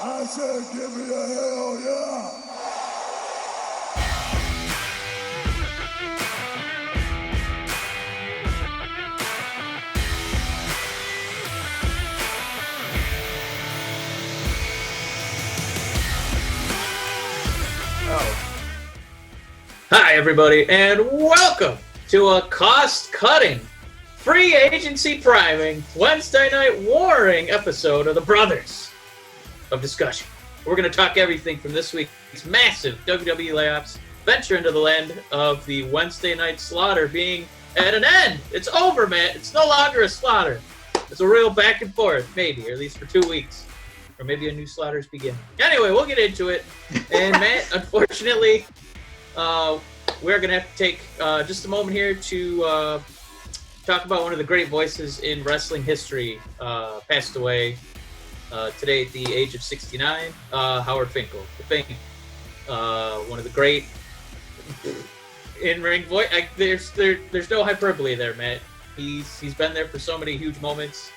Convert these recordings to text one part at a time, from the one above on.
I said, give me a hell yeah. Hi, everybody, and welcome to a cost-cutting, free agency priming, Wednesday night warring episode of the Brothers of Discussion. We're going to talk everything from this week's massive WWE layoffs, venture into the land of the Wednesday night slaughter being at an end. It's over, man. It's no longer a slaughter. It's a real back and forth, maybe, or at least for 2 weeks. Or maybe a new slaughter's beginning. Anyway, we'll get into it. And Matt, unfortunately, we're going to have to take just a moment here to talk about one of the great voices in wrestling history. Passed away today at the age of 69, Howard Finkel. The Fink, one of the great in-ring voice. There's no hyperbole there, Matt. He's been there for so many huge moments.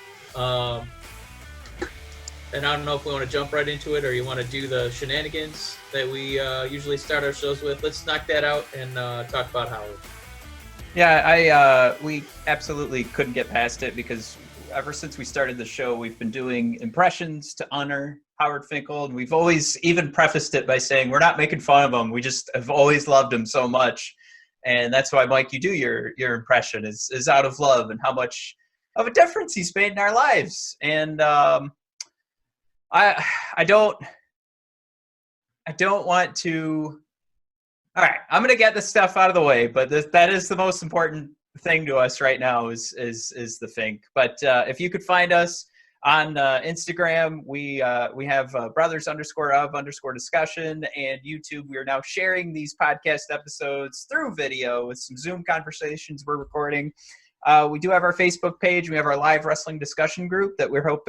And I don't know if we want to jump right into it or you want to do the shenanigans that we usually start our shows with. Let's knock that out and talk about Howard. Yeah, we absolutely couldn't get past it because ever since we started the show, we've been doing impressions to honor Howard Finkel. And we've always even prefaced it by saying we're not making fun of him. We just have always loved him so much. And that's why, Mike, you do your impression is out of love and how much of a difference he's made in our lives. And I don't want to. All right, I'm gonna get this stuff out of the way, but that is the most important thing to us right now is the Fink. But if you could find us on Instagram, we have brothers_of_discussion, and YouTube. We are now sharing these podcast episodes through video with some Zoom conversations we're recording. We do have our Facebook page. We have our live wrestling discussion group that we hope.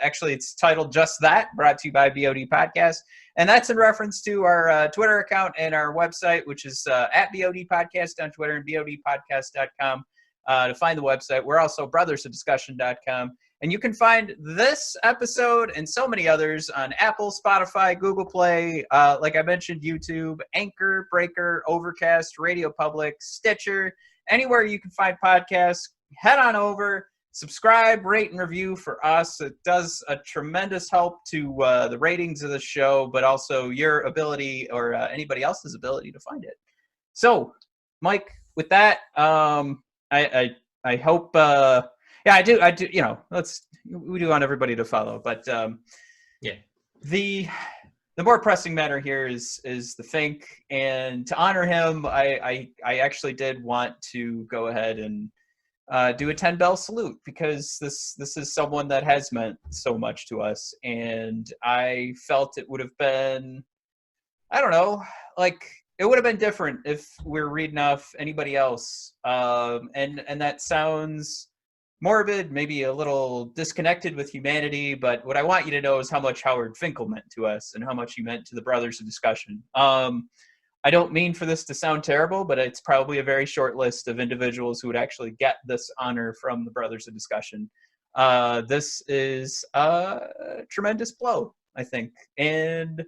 Actually, it's titled just that, brought to you by BOD Podcast. And that's in reference to our Twitter account and our website, which is at BOD Podcast on Twitter and BODpodcast.com to find the website. We're also brothersofdiscussion.com. And you can find this episode and so many others on Apple, Spotify, Google Play, like I mentioned, YouTube, Anchor, Breaker, Overcast, Radio Public, Stitcher, anywhere you can find podcasts. Head on over. Subscribe, rate, and review for us. It does a tremendous help to the ratings of the show, but also your ability or anybody else's ability to find it. So, Mike, with that, I hope. I do. You know, we do want everybody to follow, but yeah. The more pressing matter here is the Fink, and to honor him, I actually did want to go ahead and do a 10-bell salute because this is someone that has meant so much to us, and I felt it would have been, I don't know, like it would have been different if we're reading off anybody else, and that sounds morbid, maybe a little disconnected with humanity, but what I want you to know is how much Howard Finkel meant to us and how much he meant to the Brothers of Discussion. I don't mean for this to sound terrible, but it's probably a very short list of individuals who would actually get this honor from the Brothers of Discussion. This is a tremendous blow, I think. And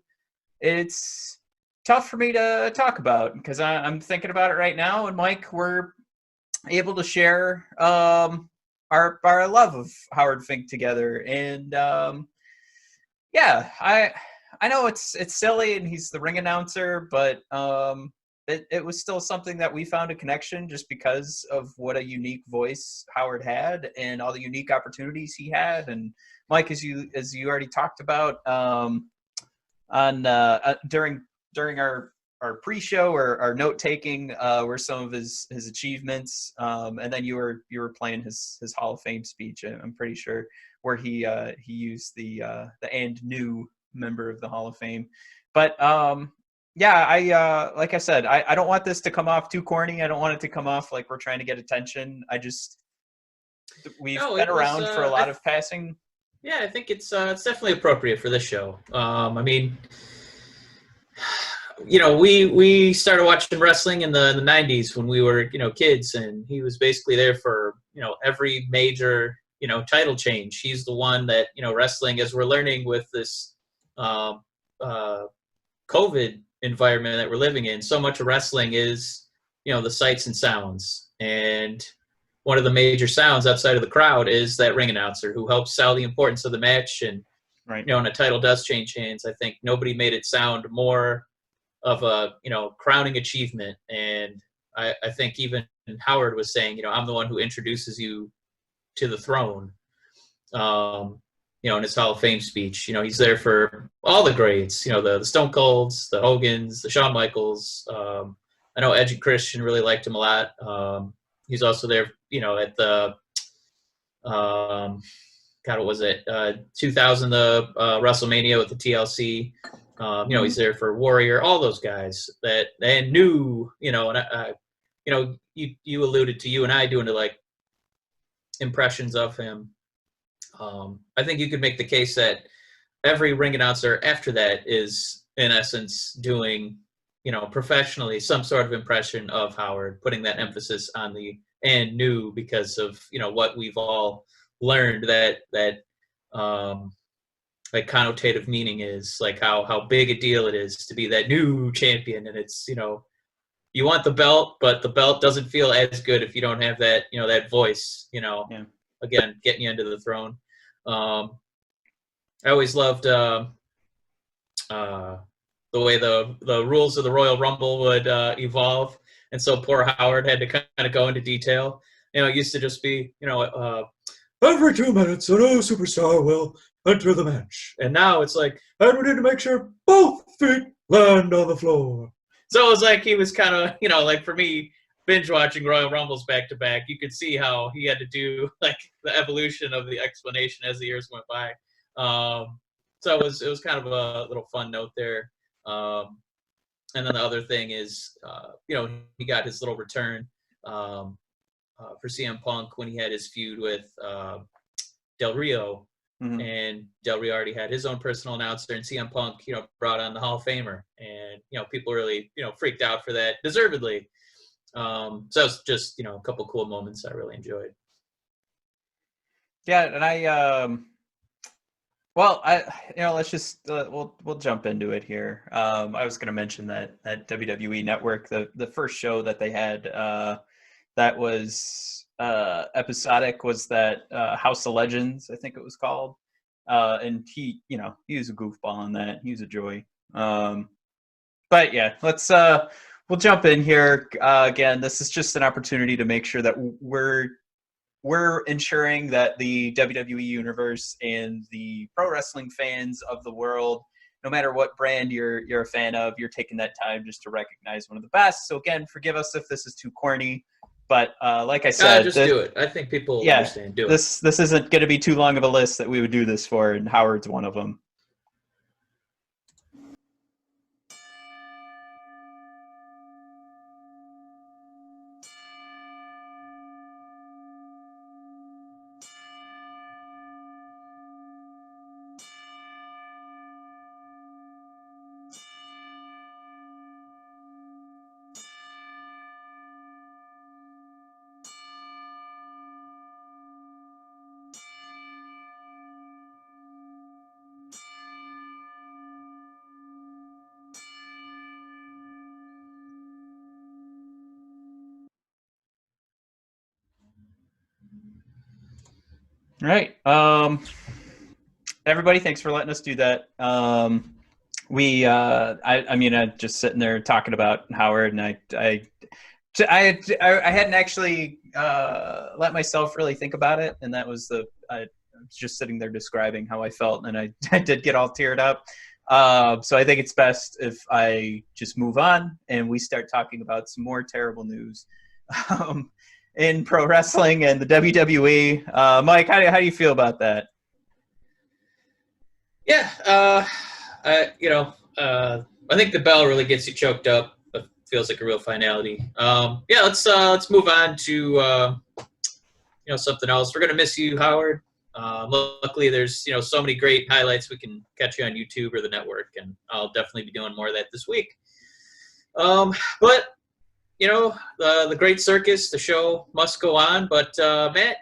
it's tough for me to talk about because I'm thinking about it right now. And Mike, we're able to share our love of Howard Fink together. And I know it's silly and he's the ring announcer, but it was still something that we found a connection just because of what a unique voice Howard had and all the unique opportunities he had. And Mike, as you already talked about during our pre-show or our note taking were some of his achievements, and then you were playing his Hall of Fame speech. I'm pretty sure where he used the and new member of the Hall of Fame. But I like I said, I don't want this to come off too corny. I don't want it to come off like we're trying to get attention. We've been around for a lot of passing. Yeah, I think it's definitely appropriate for this show. I mean, you know, we started watching wrestling in the 90s when we were, you know, kids, and he was basically there for, you know, every major, you know, title change. He's the one that, you know, wrestling, as we're learning with this COVID environment that we're living in, so much of wrestling is, the sights and sounds. And one of the major sounds outside of the crowd is that ring announcer who helps sell the importance of the match. And, Right. When a title does change hands, I think nobody made it sound more of a, crowning achievement. And I think even Howard was saying, I'm the one who introduces you to the throne. In his Hall of Fame speech, he's there for all the greats, the Stone Colds, the Hogans, the Shawn Michaels. I know Edge and Christian really liked him a lot. He's also there, at the, God, what was it? 2000, the WrestleMania with the TLC. He's there for Warrior, all those guys that and knew, and you alluded to you and I doing like impressions of him. I think you could make the case that every ring announcer after that is, in essence, doing, professionally some sort of impression of Howard, putting that emphasis on the and new because of, what we've all learned that like connotative meaning is, like how big a deal it is to be that new champion. And it's, you want the belt, but the belt doesn't feel as good if you don't have that, that voice, again, getting you into the throne. I always loved the way the rules of the Royal Rumble would evolve, and so poor Howard had to kind of go into detail. It used to just be, every 2 minutes a new superstar will enter the match, and now it's like, and we need to make sure both feet land on the floor. So it was like he was kind of, like for me, binge watching Royal Rumbles back to back, you could see how he had to do like the evolution of the explanation as the years went by. So it was kind of a little fun note there. And then the other thing is, he got his little return for CM Punk when he had his feud with Del Rio. Mm-hmm. And Del Rio already had his own personal announcer, and CM Punk, brought on the Hall of Famer, and people really, freaked out for that, deservedly. So it's just, a couple cool moments I really enjoyed. Yeah, and let's just we'll jump into it here. I was going to mention that WWE Network, the first show that they had that was episodic was that House of Legends, I think it was called. And he was a goofball on that. He was a joy. But yeah, let's we'll jump in here. Again, this is just an opportunity to make sure that we're ensuring that the WWE universe and the pro wrestling fans of the world, no matter what brand you're a fan of, you're taking that time just to recognize one of the best. So again, forgive us if this is too corny, but like I said, just do it. I think people understand. Do it. This isn't going to be too long of a list that we would do this for, and Howard's one of them. All right. Everybody, thanks for letting us do that. I'm just sitting there talking about Howard, and I hadn't actually let myself really think about it, and that was I was just sitting there describing how I felt, and I did get all teared up. So I think it's best if I just move on and we start talking about some more terrible news in pro wrestling and the WWE. Mike, how do you feel about that? Yeah, I think the bell really gets you choked up. It feels like a real finality. Let's move on to something else. We're gonna miss you, Howard. Luckily, there's so many great highlights we can catch you on YouTube or the network, and I'll definitely be doing more of that this week. But the great circus, the show must go on. But Matt,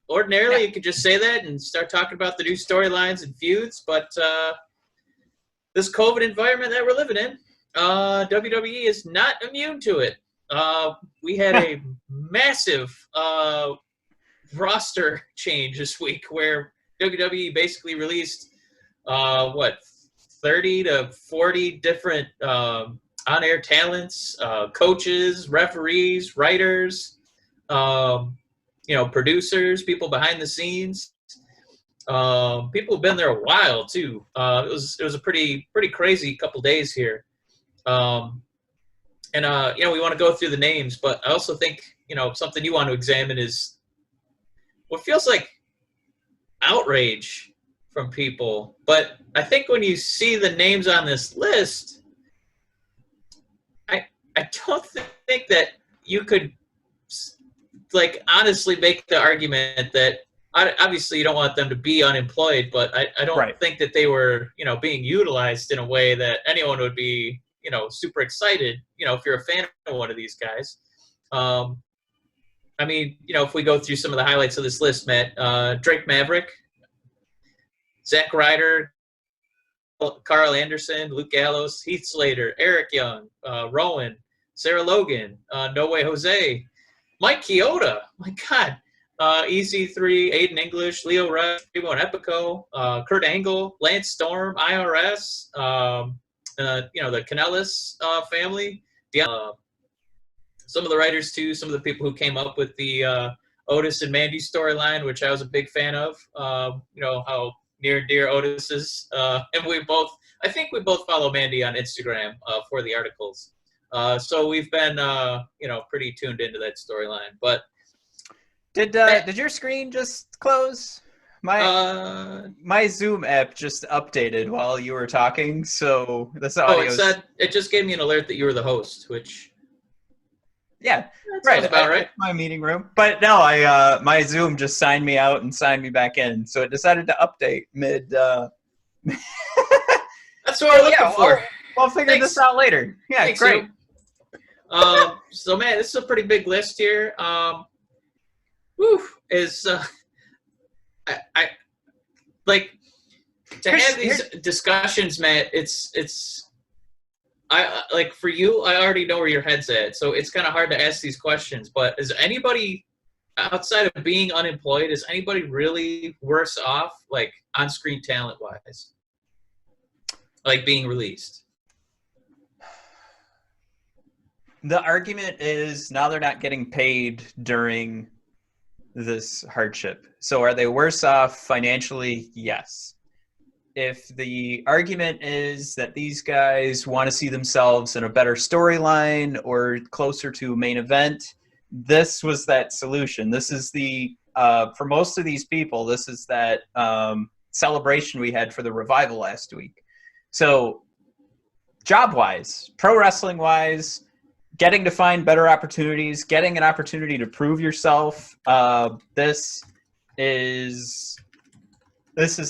ordinarily you could just say that and start talking about the new storylines and feuds, but this COVID environment that we're living in, WWE is not immune to it. We had a massive roster change this week where WWE basically released 30 to 40 different on-air talents, coaches, referees, writers, producers, people behind the scenes. People have been there a while too. It was a pretty crazy couple days here. We want to go through the names, but I also think, something you want to examine is what feels like outrage from people. But I think when you see the names on this list, I don't think that you could honestly make the argument that obviously you don't want them to be unemployed, but I don't think that they were, being utilized in a way that anyone would be, super excited, if you're a fan of one of these guys. If we go through some of the highlights of this list, Matt, Drake Maverick, Zack Ryder, Karl Anderson, Luke Gallows, Heath Slater, Eric Young, Rowan, Sarah Logan, No Way Jose, Mike Chioda, my God, EC3, Aiden English, Leo Rush, Primo and Epico, Kurt Angle, Lance Storm, IRS, the Kanellis family, Deonna, some of the writers too, some of the people who came up with the Otis and Mandy storyline, which I was a big fan of. How near and dear Otis is, and I think we both follow Mandy on Instagram for the articles. So we've been, pretty tuned into that storyline. But did your screen just close? My Zoom app just updated while you were talking, so this audio. It just gave me an alert that you were the host, which. Yeah, right. About right. My meeting room, but no, my Zoom just signed me out and signed me back in, so it decided to update mid. That's what we're looking for. We'll figure this out later. Yeah, thanks, great. So man, this is a pretty big list here. I have these discussions, Matt. I for you, I already know where your head's at, so it's kind of hard to ask these questions. But is anybody outside of being unemployed, is anybody really worse off, on-screen talent-wise, being released? The argument is now they're not getting paid during this hardship. So are they worse off financially? Yes. If the argument is that these guys want to see themselves in a better storyline or closer to a main event, this was that solution. This is for most of these people, this is that celebration we had for the revival last week. So job-wise, pro wrestling-wise, getting to find better opportunities, getting an opportunity to prove yourself, this is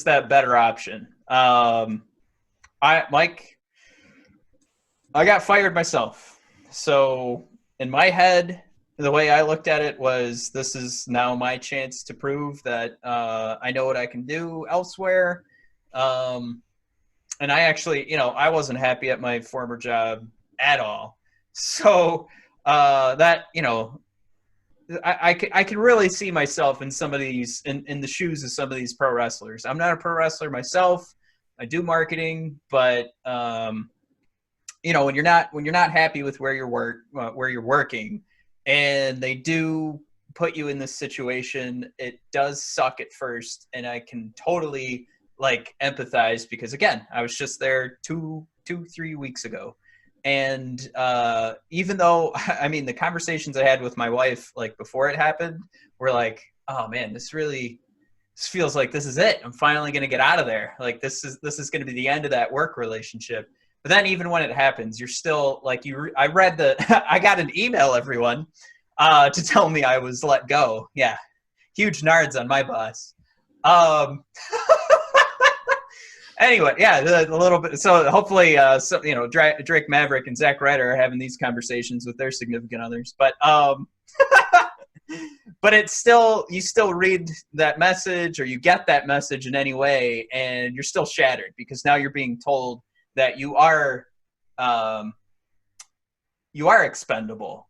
that better option. Mike, I got fired myself. So in my head, the way I looked at it was, this is now my chance to prove that I know what I can do elsewhere. And I actually, I wasn't happy at my former job at all. So I can really see myself in some of these, in the shoes of some of these pro wrestlers. I'm not a pro wrestler myself. I do marketing, but when you're not happy with where you're working, and they do put you in this situation, it does suck at first, and I can totally empathize, because again, I was just there 3 weeks ago. And even though, the conversations I had with my wife, before it happened, were oh man, this feels like this is it. I'm finally going to get out of there. This is going to be the end of that work relationship. But then even when it happens, you're still I read I got an email, everyone, to tell me I was let go. Yeah. Huge nards on my boss. Anyway, yeah, a little bit. So hopefully, Drake Maverick and Zack Ryder are having these conversations with their significant others. But but it's still, you still read that message, or you get that message in any way, and you're still shattered, because now you're being told that you are expendable,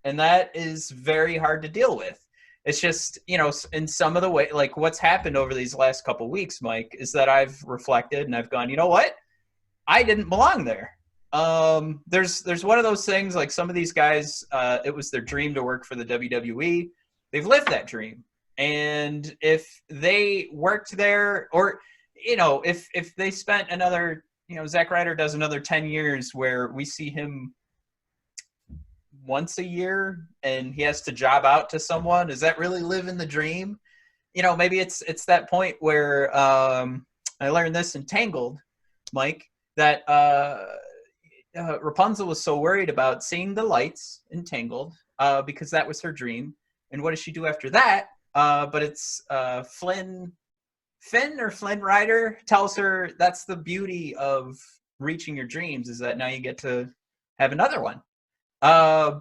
and that is very hard to deal with. It's just, you know, in some of the way, like what's happened over these last couple weeks, Mike, is that I've reflected and I've gone, you know what? I didn't belong there. There's one of those things, like some of these guys, it was their dream to work for the WWE. They've lived that dream. And if they worked there, or, you know, if they spent another, you know, Zack Ryder does another 10 years where we see him once a year and he has to job out to someone, does that really live in the dream? You know, maybe it's that point where I learned this in Tangled, Mike, that Rapunzel was so worried about seeing the lights in Tangled because that was her dream. And what does she do after that? But it's Finn Ryder tells her that's the beauty of reaching your dreams, is that now you get to have another one.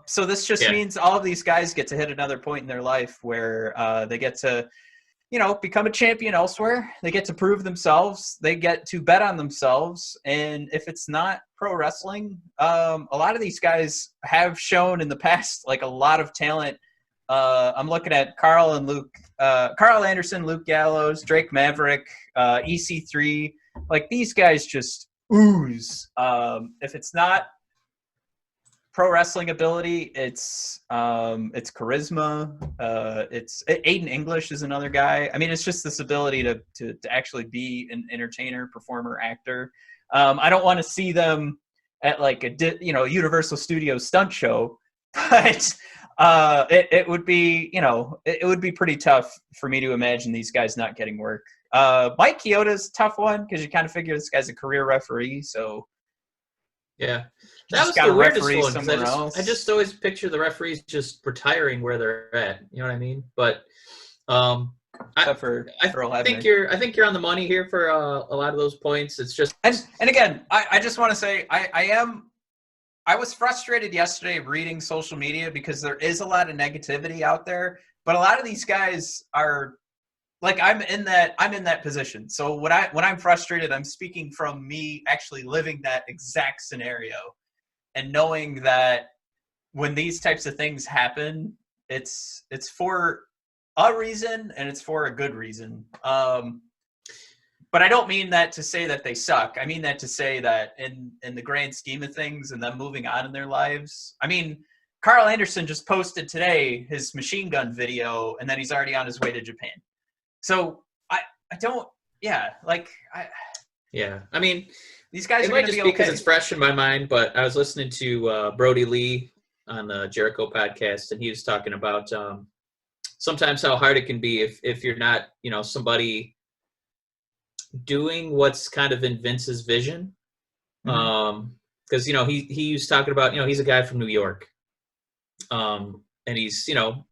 So this just means all of these guys get to hit another point in their life where they get to, you know, become a champion elsewhere. They get to prove themselves. They get to bet on themselves. And if it's not pro wrestling, a lot of these guys have shown in the past, like, a lot of talent. I'm looking at Karl Anderson, Luke Gallows, Drake Maverick, EC3. Like, these guys just ooze. If it's not pro wrestling ability, it's charisma. It's Aiden English is another guy. I mean, it's just this ability to actually be an entertainer, performer, actor. I don't want to see them at like a Universal Studios stunt show, but it would be, you know, it would be pretty tough for me to imagine these guys not getting work. Mike Chioda's a tough one because you kind of figure this guy's a career referee, so. Yeah, that was the weirdest one, because I just always picture the referees just retiring where they're at. You know what I mean? But I think you're on the money here for a lot of those points. It's just and again, I just want to say I was frustrated yesterday reading social media because there is a lot of negativity out there, but a lot of these guys are. Like, I'm in that position. So when I'm frustrated, I'm speaking from me actually living that exact scenario and knowing that when these types of things happen, it's for a reason and it's for a good reason. But I don't mean that to say that they suck. I mean that to say that in the grand scheme of things and them moving on in their lives. I mean, Karl Anderson just posted today his machine gun video, and then he's already on his way to Japan. So I mean, these guys are going to be okay. Because it's fresh in my mind, but I was listening to Brody Lee on the Jericho podcast, and he was talking about sometimes how hard it can be if you're not, you know, somebody doing what's kind of in Vince's vision. Because, you know, he was talking about, you know, he's a guy from New York, and he's, you know,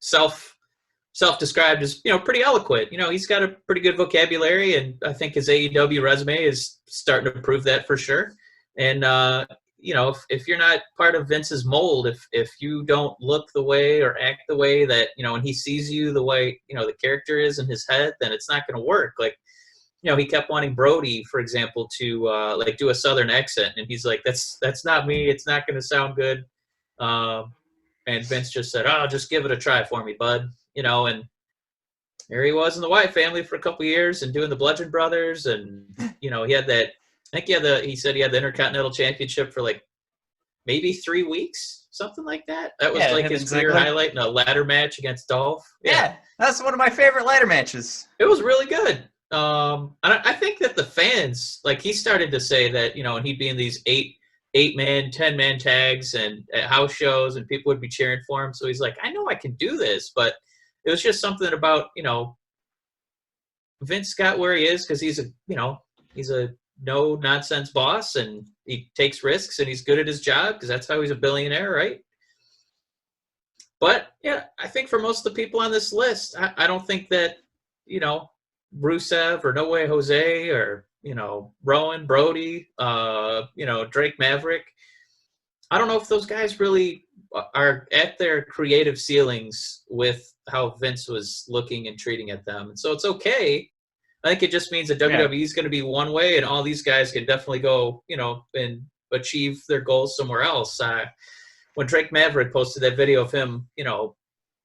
self-described as, you know, pretty eloquent. You know, he's got a pretty good vocabulary, and I think his AEW resume is starting to prove that for sure. And, you know, if you're not part of Vince's mold, if you don't look the way or act the way that, you know, and he sees you the way, you know, the character is in his head, then it's not going to work. Like, you know, he kept wanting Brody, for example, to like do a Southern accent. And he's like, that's not me. It's not going to sound good. And Vince just said, oh, just give it a try for me, bud. You know, and there he was in the Wyatt family for a couple of years and doing the Bludgeon Brothers. And, you know, he had that, he said he had the Intercontinental Championship for like maybe 3 weeks, something like that. That was like his career highlight in a ladder match against Dolph. Yeah, that's one of my favorite ladder matches. It was really good. And I think that the fans, like, he started to say that, you know, and he'd be in these 8-man, 10-man tags and at house shows, and people would be cheering for him. So he's like, I know I can do this, but it was just something about, you know, Vince got where he is because he's a no-nonsense boss, and he takes risks, and he's good at his job because that's how he's a billionaire, right? But, yeah, I think for most of the people on this list, I don't think that, you know, Rusev or No Way Jose or, you know, Rowan, Brody, you know, Drake Maverick, I don't know if those guys really are at their creative ceilings with how Vince was looking and treating at them. And so it's okay I think it just means that WWE is going to be one way, and all these guys can definitely go, and achieve their goals somewhere else. When Drake Maverick posted that video of him,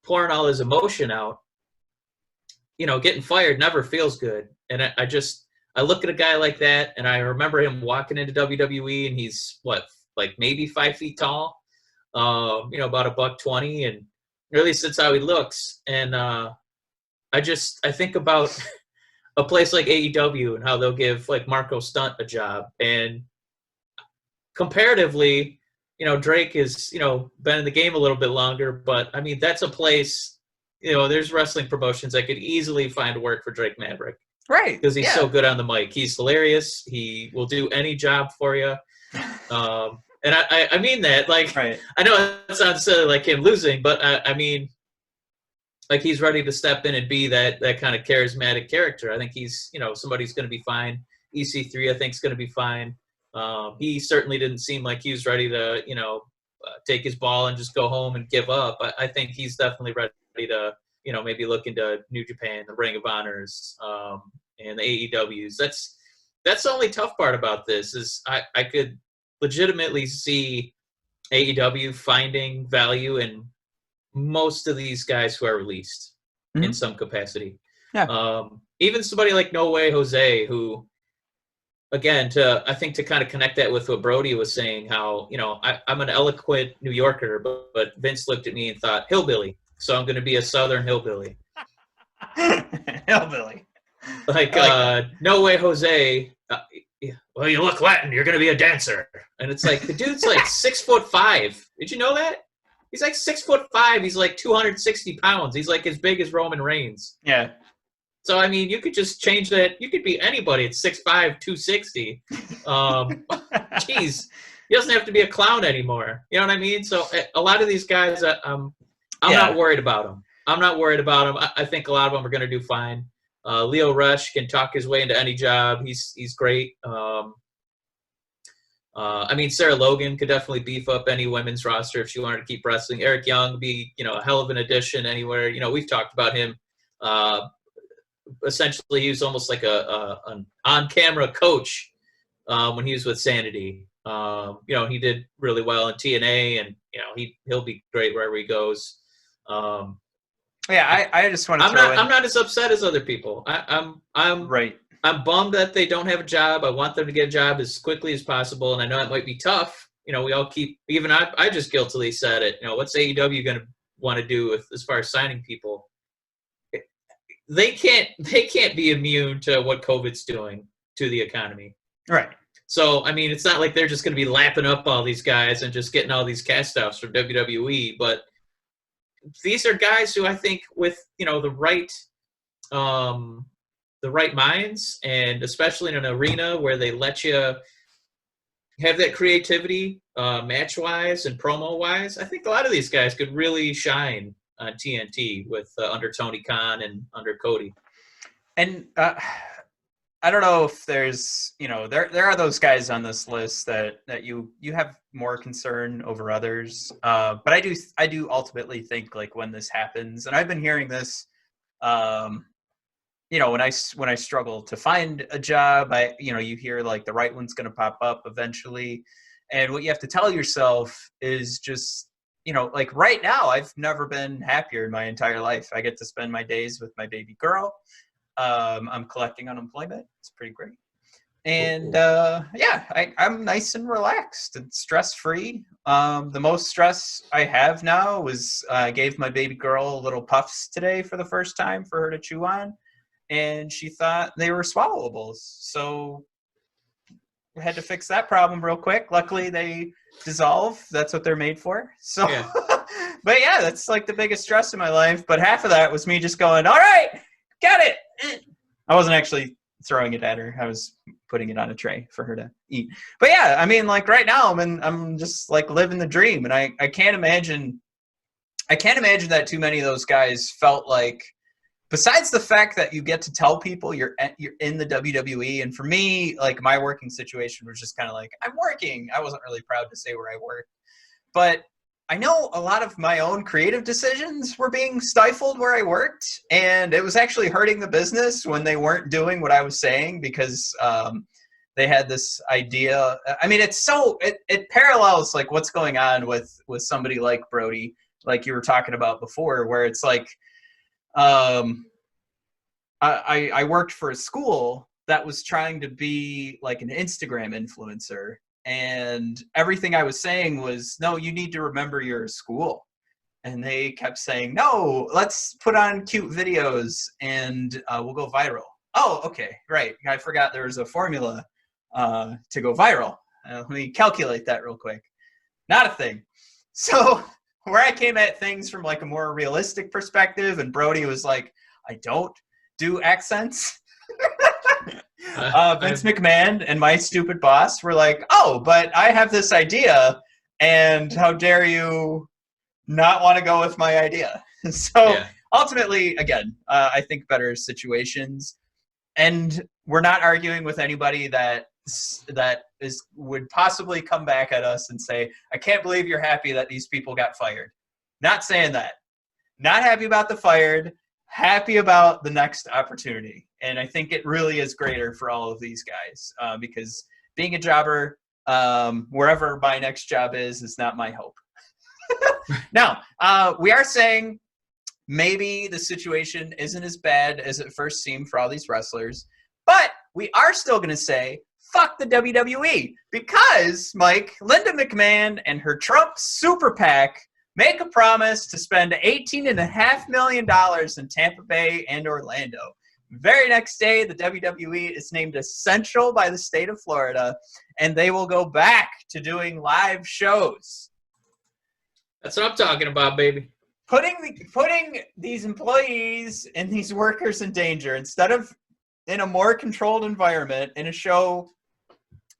pouring all his emotion out, getting fired never feels good. And I look at a guy like that, and I remember him walking into WWE, and he's maybe 5 feet tall, about $120, and or at least that's how he looks. And I think about a place like AEW and how they'll give Marco Stunt a job, and comparatively, Drake has been in the game a little bit longer, but I mean that's a place, there's wrestling promotions that could easily find work for Drake Maverick. Right. Because he's so good on the mic. He's hilarious. He will do any job for you. And I mean that. Right. I know it sounds silly like him losing, but I mean, he's ready to step in and be that kind of charismatic character. I think he's, somebody's going to be fine. EC3, I think, is going to be fine. He certainly didn't seem like he was ready to, take his ball and just go home and give up. I think he's definitely ready to, maybe look into New Japan, the Ring of Honors, and the AEWs. That's the only tough part about this is I could legitimately see AEW finding value in most of these guys who are released in some capacity. Yeah. Even somebody like No Way Jose, who, again, I think to kind of connect that with what Brody was saying, how, I'm an eloquent New Yorker, but Vince looked at me and thought, hillbilly. So I'm going to be a Southern hillbilly. Hillbilly. No Way Jose. Well, you look Latin. You're going to be a dancer. And it's the dude's 6'5". Did you know that? He's 6'5". He's 260 pounds. He's as big as Roman Reigns. Yeah. So, I mean, you could just change that. You could be anybody at 6'5", 260. Jeez. He doesn't have to be a clown anymore. You know what I mean? So a lot of these guys, I'm not worried about them. I think a lot of them are going to do fine. Leo Rush can talk his way into any job. He's great. I mean, Sarah Logan could definitely beef up any women's roster if she wanted to keep wrestling. Eric Young would be, a hell of an addition anywhere. We've talked about him. Essentially, he was almost like an on-camera coach when he was with Sanity. He did really well in TNA, and he'll be great wherever he goes. I just want to. I'm not as upset as other people. I'm right. I'm bummed that they don't have a job. I want them to get a job as quickly as possible, and I know it might be tough. We all keep. Even I just guiltily said it. What's AEW going to want to do as far as signing people? They can't be immune to what COVID's doing to the economy. Right. So, I mean, it's not like they're just going to be lapping up all these guys and just getting all these cast-offs from WWE, but these are guys who I think with, the right minds, and especially in an arena where they let you have that creativity match-wise and promo-wise, I think a lot of these guys could really shine on TNT with under Tony Khan and under Cody. And I don't know if there's, there are those guys on this list that you have more concern over others. But I do ultimately think when this happens, and I've been hearing this, when I struggle to find a job, you hear the right one's going to pop up eventually. And what you have to tell yourself is just, right now, I've never been happier in my entire life. I get to spend my days with my baby girl. I'm collecting unemployment. It's pretty great. And I'm nice and relaxed and stress-free. The most stress I have now was I gave my baby girl little puffs today for the first time for her to chew on. And she thought they were swallowables. So we had to fix that problem real quick. Luckily, they dissolve. That's what they're made for. So, yeah. But yeah, that's the biggest stress in my life. But half of that was me just going, all right, got it. I wasn't actually throwing it at her. I was putting it on a tray for her to eat. But yeah, I mean, right now I'm just living the dream. And I can't imagine that too many of those guys felt besides the fact that you get to tell people you're in the WWE, and for me, my working situation was just kind of I'm working. I wasn't really proud to say where I worked, but I know a lot of my own creative decisions were being stifled where I worked, and it was actually hurting the business when they weren't doing what I was saying because they had this idea. I mean, it parallels like what's going on with somebody like Brody, like you were talking about before, where it's like I worked for a school that was trying to be like an Instagram influencer. And everything I was saying was, no, you need to remember you're a school. And they kept saying, no, let's put on cute videos and we'll go viral. Oh, okay, right. I forgot there was a formula to go viral. Let me calculate that real quick. Not a thing. So where I came at things from like a more realistic perspective, and Brody was like, I don't do accents. Vince McMahon and my stupid boss were like, oh, but I have this idea, and how dare you not want to go with my idea? So ultimately, again, I think better situations, and we're not arguing with anybody that would possibly come back at us and say, I can't believe you're happy that these people got fired. Not saying that. Not happy about the fired. Happy about the next opportunity. And I think it really is greater for all of these guys because being a jobber, wherever my next job is not my hope. Now, we are saying maybe the situation isn't as bad as it first seemed for all these wrestlers, but we are still going to say, fuck the WWE, because, Mike, Linda McMahon and her Trump super PAC make a promise to spend $18.5 million in Tampa Bay and Orlando. Very next day, the WWE is named essential by the state of Florida, and they will go back to doing live shows. That's what I'm talking about, baby. Putting these employees and these workers in danger instead of in a more controlled environment in a show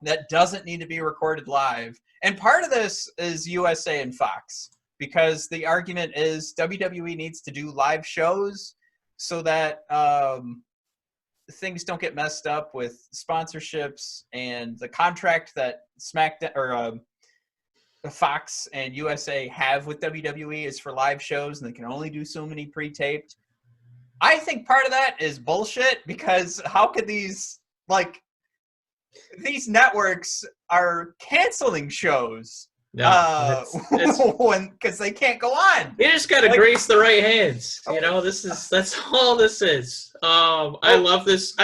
that doesn't need to be recorded live. And part of this is USA and Fox, because the argument is WWE needs to do live shows so that things don't get messed up with sponsorships and the contract that Fox and USA have with WWE is for live shows, and they can only do so many pre-taped. I think part of that is bullshit, because how could these networks are canceling shows because they can't go on. You just gotta grease the right hands. You know, that's all this is. I love this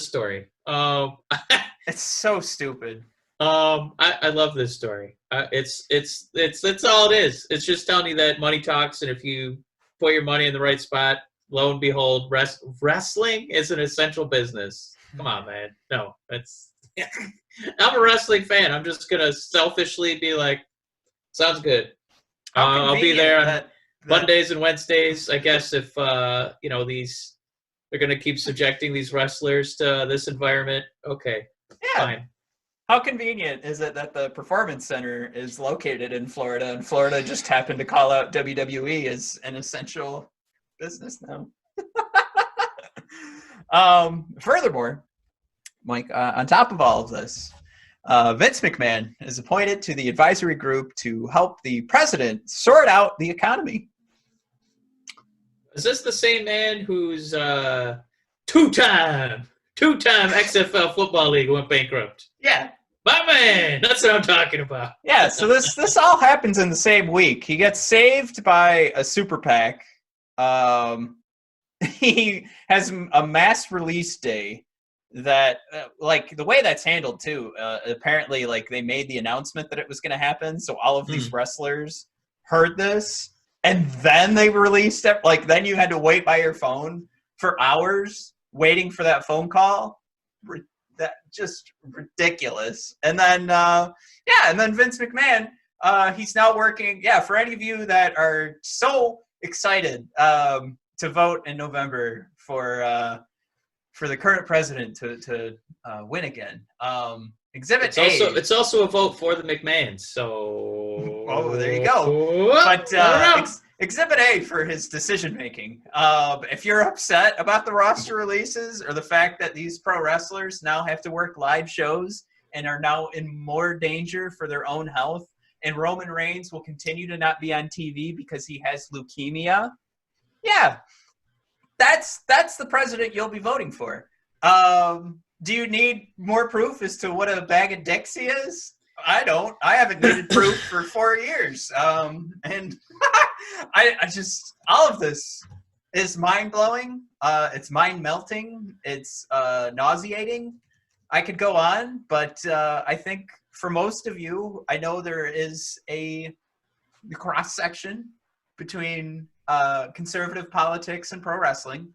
story. It's so stupid. I love this story. That's all it is. It's just telling you that money talks, and if you put your money in the right spot, lo and behold, wrestling is an essential business. Come on, man. No, I'm a wrestling fan. I'm just gonna selfishly be like, sounds good. I'll be there on Mondays and Wednesdays. I guess if they're gonna keep subjecting these wrestlers to this environment. Okay, fine. How convenient is it that the Performance Center is located in Florida, and Florida just happened to call out WWE as an essential business now? Furthermore, Mike, on top of all of this, Vince McMahon is appointed to the advisory group to help the president sort out the economy. Is this the same man who's two-time XFL Football League went bankrupt? Yeah. My man! That's what I'm talking about. Yeah, so this all happens in the same week. He gets saved by a super PAC. He has a mass release day that, the way that's handled, too, apparently, they made the announcement that it was going to happen, so all of these wrestlers heard this, and then they released it. Then you had to wait by your phone for hours waiting for that phone call. That just ridiculous. And then Vince McMahon, he's now working. Yeah, for any of you that are so excited to vote in November for the current president to win again, Exhibit A. It's also a vote for the McMahons. So there you go. But Exhibit A for his decision making. If you're upset about the roster releases or the fact that these pro wrestlers now have to work live shows and are now in more danger for their own health and Roman Reigns will continue to not be on TV because he has leukemia, yeah, that's the president you'll be voting for. Do you need more proof as to what a bag of dicks he is? I don't. I haven't needed proof for 4 years. And I just, all of this is mind-blowing. It's mind-melting. It's nauseating. I could go on, but I think for most of you, I know there is a cross-section between conservative politics and pro wrestling.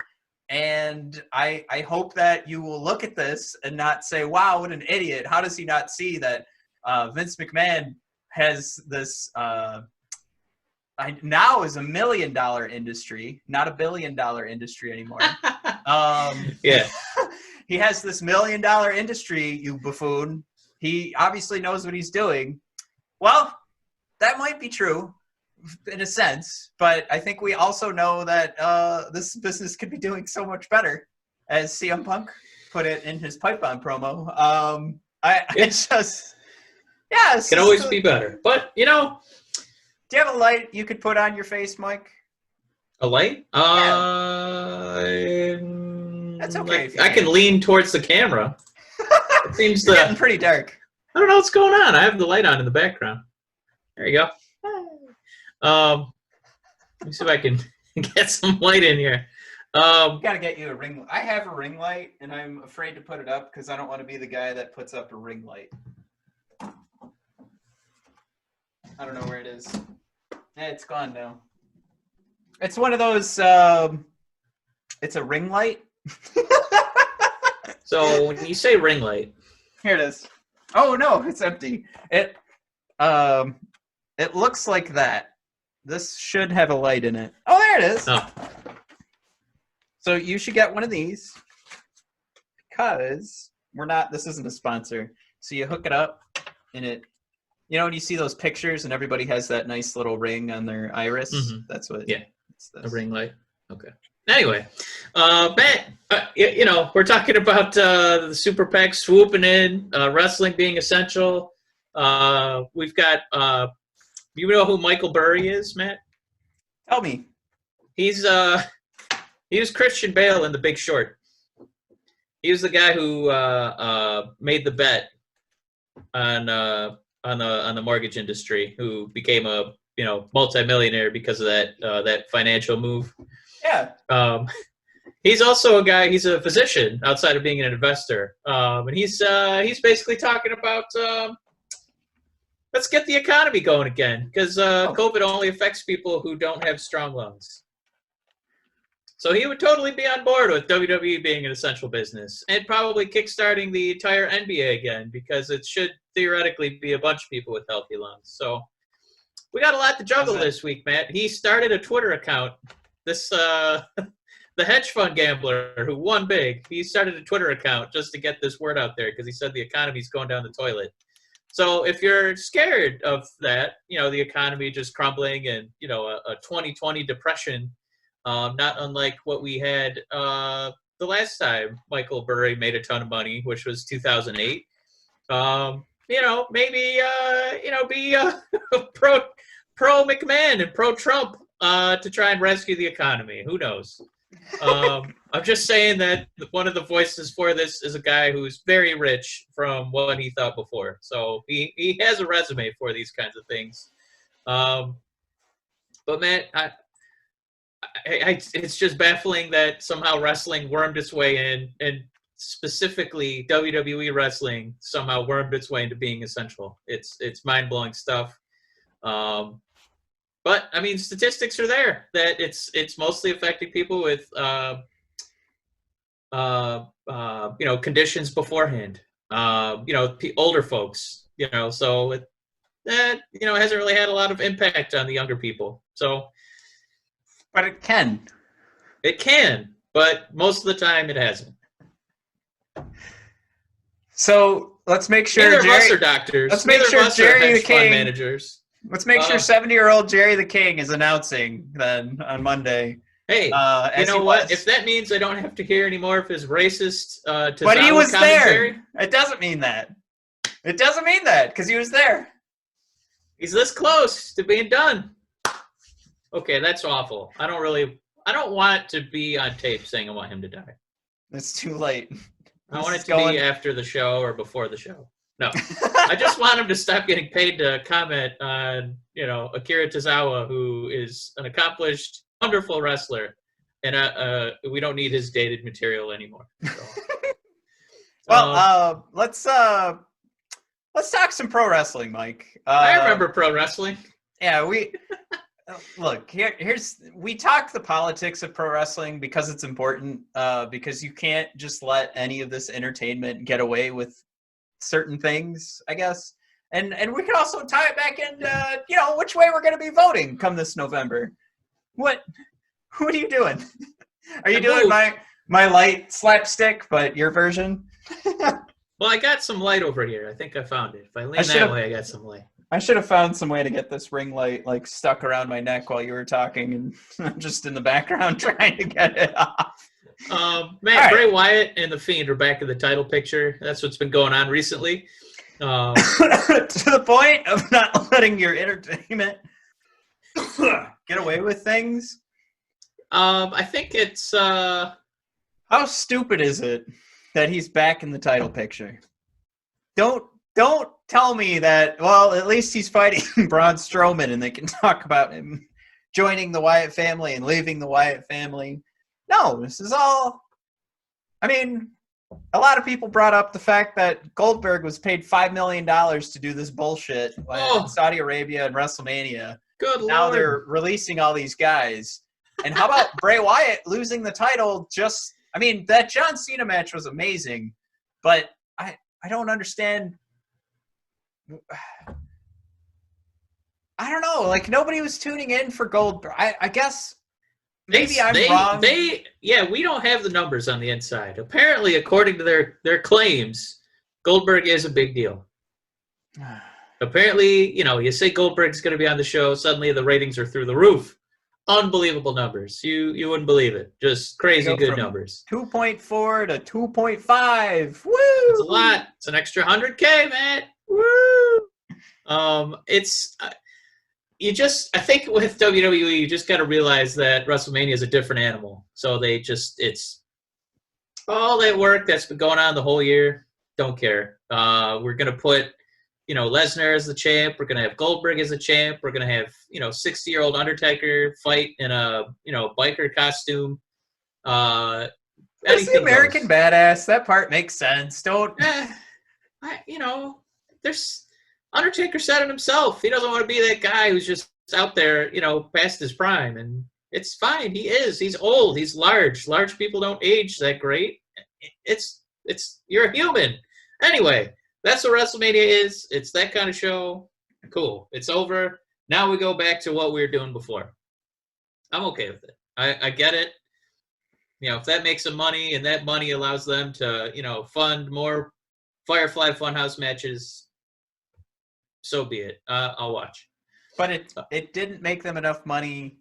And I hope that you will look at this and not say, wow, what an idiot. How does he not see that Vince McMahon has this now is $1 million industry, not $1 billion industry anymore. Yeah. He has this $1 million industry, you buffoon. He obviously knows what he's doing. Well, that might be true in a sense, but I think we also know that this business could be doing so much better, as CM Punk put it in his pipe bomb promo. It's just, yeah, it can always be better. But do you have a light you could put on your face, Mike? A light? Yeah. That's okay. I can lean towards the camera. It seems getting pretty dark. I don't know what's going on. I have the light on in the background. There you go. Let me see if I can get some light in here. Gotta get you a ring. I have a ring light, and I'm afraid to put it up because I don't want to be the guy that puts up a ring light. I don't know where it is. Yeah, it's gone now. It's one of those. It's a ring light. So when you say ring light, here it is. Oh no, it's empty. It looks like that. This should have a light in it. Oh, there it is. Oh. So you should get one of these because this isn't a sponsor. So you hook it up and it, when you see those pictures and everybody has that nice little ring on their iris, that's what. Yeah, a ring light. Okay. Anyway, Matt, we're talking about the Super PAC swooping in, wrestling being essential. We've got, you know who Michael Burry is, Matt? Tell me. He was Christian Bale in The Big Short. He was the guy who made the bet on the mortgage industry, who became a multimillionaire because of that financial move. Yeah. He's also a guy. He's a physician outside of being an investor, and he's basically talking about let's get the economy going again because COVID only affects people who don't have strong lungs. So he would totally be on board with WWE being an essential business and probably kickstarting the entire NBA again because it should theoretically be a bunch of people with healthy lungs. So we got a lot to juggle this week, Matt. He started a Twitter account. This the hedge fund gambler who won big, he started a Twitter account just to get this word out there because he said the economy's going down the toilet. So if you're scared of that, the economy just crumbling and, a 2020 depression, not unlike what we had the last time Michael Burry made a ton of money, which was 2008, maybe, be pro McMahon and pro Trump to try and rescue the economy. Who knows? I'm just saying that one of the voices for this is a guy who's very rich from what he thought before. So he has a resume for these kinds of things. But man, it's just baffling that somehow wrestling wormed its way in, and specifically WWE Wrestling somehow wormed its way into being essential. It's mind-blowing stuff. But I mean, statistics are there that it's mostly affecting people with conditions beforehand. Older folks. So that hasn't really had a lot of impact on the younger people. So, but it can. It can, but most of the time it hasn't. So let's make sure Neither of us are doctors. Let's make sure Jerry the King managers. Let's make sure 70-year-old Jerry the King is announcing then on Monday. Hey, you know what? If that means I don't have to hear any more of his racist but he was there. It doesn't mean that. It doesn't mean that because he was there. He's this close to being done. Okay, that's awful. I don't want to be on tape saying I want him to die. It's too late. I want it to be after the show or before the show. No, I just want him to stop getting paid to comment on, Akira Tozawa, who is an accomplished, wonderful wrestler, and we don't need his dated material anymore. So. Well, let's talk some pro wrestling, Mike. I remember pro wrestling. Yeah, we look we talk the politics of pro wrestling because it's important. Because you can't just let any of this entertainment get away with certain things, I guess. And we can also tie it back into which way we're going to be voting come this November. What are you doing? Are you doing my light slapstick, but your version? Well, I got some light over here. I think I found it. If I lean that way, I got some light. I should have found some way to get this ring light stuck around my neck while you were talking, and I'm just in the background trying to get it off. Man, Bray Wyatt and The Fiend are back in the title picture. That's what's been going on recently. To the point of not letting your entertainment get away with things? I think it's... How stupid is it that he's back in the title picture? Don't tell me that, well, at least he's fighting Braun Strowman and they can talk about him joining the Wyatt family and leaving the Wyatt family. No, this is all... I mean, a lot of people brought up the fact that Goldberg was paid $5 million to do this bullshit in Saudi Arabia and WrestleMania. Good Lord. Now they're releasing all these guys. And how about Bray Wyatt losing the title just... I mean, that John Cena match was amazing, but I don't understand... I don't know. Nobody was tuning in for Goldberg. I guess maybe I'm wrong. We don't have the numbers on the inside. Apparently, according to their claims, Goldberg is a big deal. Apparently, you say Goldberg's going to be on the show, suddenly the ratings are through the roof. Unbelievable numbers. You wouldn't believe it. Just crazy good numbers. 2.4 to 2.5. Woo! It's a lot. It's an extra 100K, man. Woo! I think with WWE, you just got to realize that WrestleMania is a different animal. So it's all that work that's been going on the whole year. Don't care. We're going to put, Lesnar as the champ. We're going to have Goldberg as the champ. We're going to have, 60-year-old Undertaker fight in a, biker costume. That's the American Badass. That part makes sense. There's Undertaker said it himself. He doesn't want to be that guy who's just out there, past his prime. And it's fine. He is. He's old. He's large. Large people don't age that great. You're a human. Anyway, that's what WrestleMania is. It's that kind of show. Cool. It's over. Now we go back to what we were doing before. I'm okay with it. I get it. If that makes them money and that money allows them to, fund more Firefly Funhouse matches, so be it. I'll watch. But it didn't make them enough money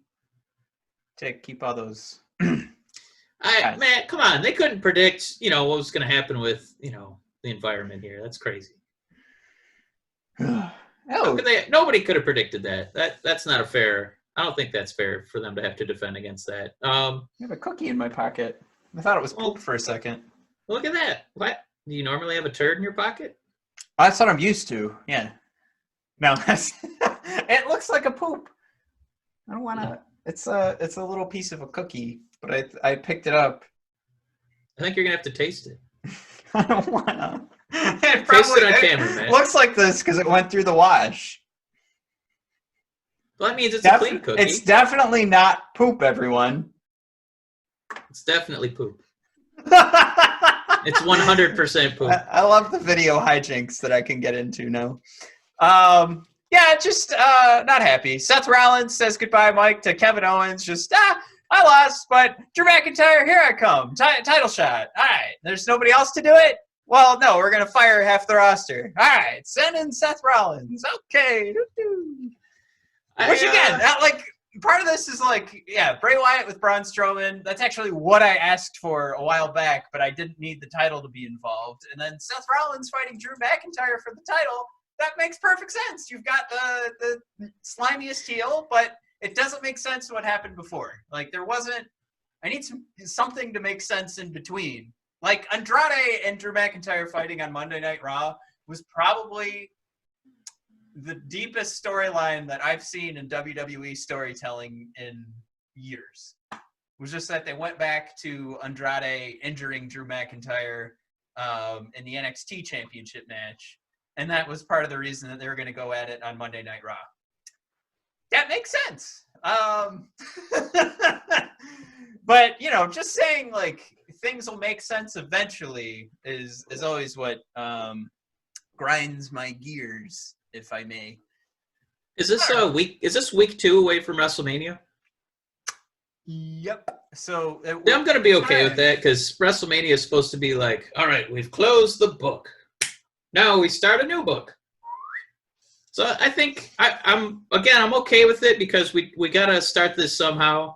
to keep all those. Man, come on. They couldn't predict, what was going to happen with, the environment here. That's crazy. Nobody could have predicted that. That's not a fair. I don't think that's fair for them to have to defend against that. I have a cookie in my pocket. I thought it was poop for a second. Look at that. What? Do you normally have a turd in your pocket? That's what I'm used to. Yeah. No, it looks like a poop. I don't want to. It's a little piece of a cookie, but I picked it up. I think you're gonna have to taste it. I don't want to. Taste it on camera, man. Looks like this because it went through the wash. Well, that means it's a clean cookie. It's definitely not poop, everyone. It's definitely poop. It's 100% poop. I love the video hijinks that I can get into now. Just not happy. Seth Rollins says goodbye, Mike, to Kevin Owens. I lost, but Drew McIntyre, here I come. Title shot. All right. There's nobody else to do it? Well, no, we're going to fire half the roster. All right. Send in Seth Rollins. Okay. Which, again, part of this is Bray Wyatt with Braun Strowman. That's actually what I asked for a while back, but I didn't need the title to be involved. And then Seth Rollins fighting Drew McIntyre for the title. that makes perfect sense. You've got the slimiest heel, but it doesn't make sense what happened before. Like, there wasn't. I need something to make sense in between. Like, Andrade and Drew McIntyre fighting on Monday Night Raw was probably the deepest storyline that I've seen in WWE storytelling in years. It was just that they went back to Andrade injuring Drew McIntyre in the NXT Championship match, and that was part of the reason that they were going to go at it on Monday Night Raw. That makes sense. But, you know, just saying, like, things will make sense eventually is always what grinds my gears, if I may. Is this week 2 away from WrestleMania? Yep. So I'm going to be okay with that, because WrestleMania is supposed to be like, all right, we've closed the book. Now we start a new book. So I think I'm okay with it, because we got to start this somehow.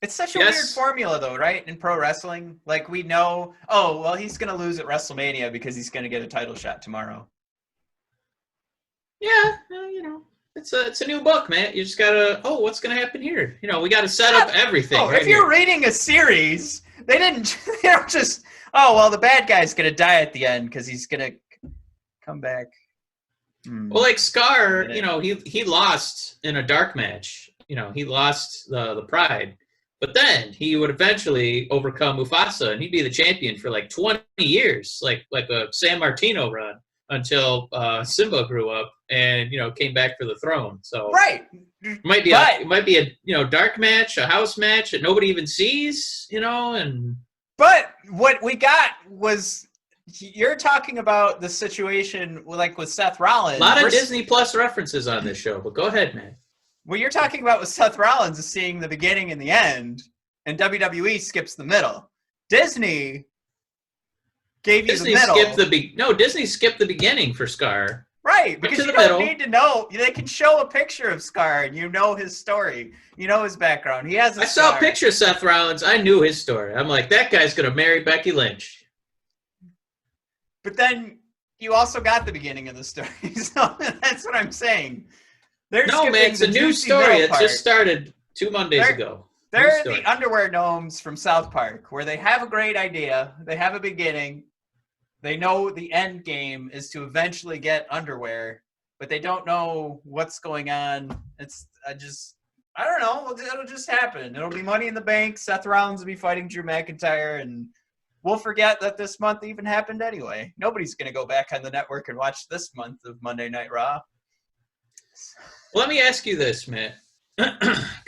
It's such a weird formula, though, right? In pro wrestling, like, we know, oh, well, he's going to lose at WrestleMania because he's going to get a title shot tomorrow. Yeah, you know, it's a new book, man. You just gotta, what's going to happen here? You know, we got to set up everything. Oh, if you're reading a series, they don't just, oh, well, the bad guy's going to die at the end because he's going to come back. Well, like Scar, you know, he lost in a dark match. You know, he lost the Pride. But then he would eventually overcome Mufasa, and he'd be the champion for like 20 years, like a San Martino run, until Simba grew up and, you know, came back for the throne. So right, it might be a dark match, a house match that nobody even sees, you know. And but what we got was, you're talking about the situation like with Seth Rollins. A lot of Disney Plus references on this show, but go ahead, man. What you're talking about with Seth Rollins is seeing the beginning and the end, and WWE skips the middle. Disney gave you the middle. Disney skipped the beginning for Scar. Right, because you don't need to know. They can show a picture of Scar, and you know his story. You know his background. He has a scar. Saw a picture of Seth Rollins. I knew his story. I'm like, that guy's going to marry Becky Lynch. But then you also got the beginning of the story. So that's what I'm saying. No, man, it's a new story. It just started 2 Mondays ago. They're the underwear gnomes from South Park, where they have a great idea. They have a beginning. They know the end game is to eventually get underwear, but they don't know what's going on. I don't know. It'll just happen. It'll be Money in the Bank. Seth Rollins will be fighting Drew McIntyre, and we'll forget that this month even happened anyway. Nobody's going to go back on the network and watch this month of Monday Night Raw. Let me ask you this, Matt.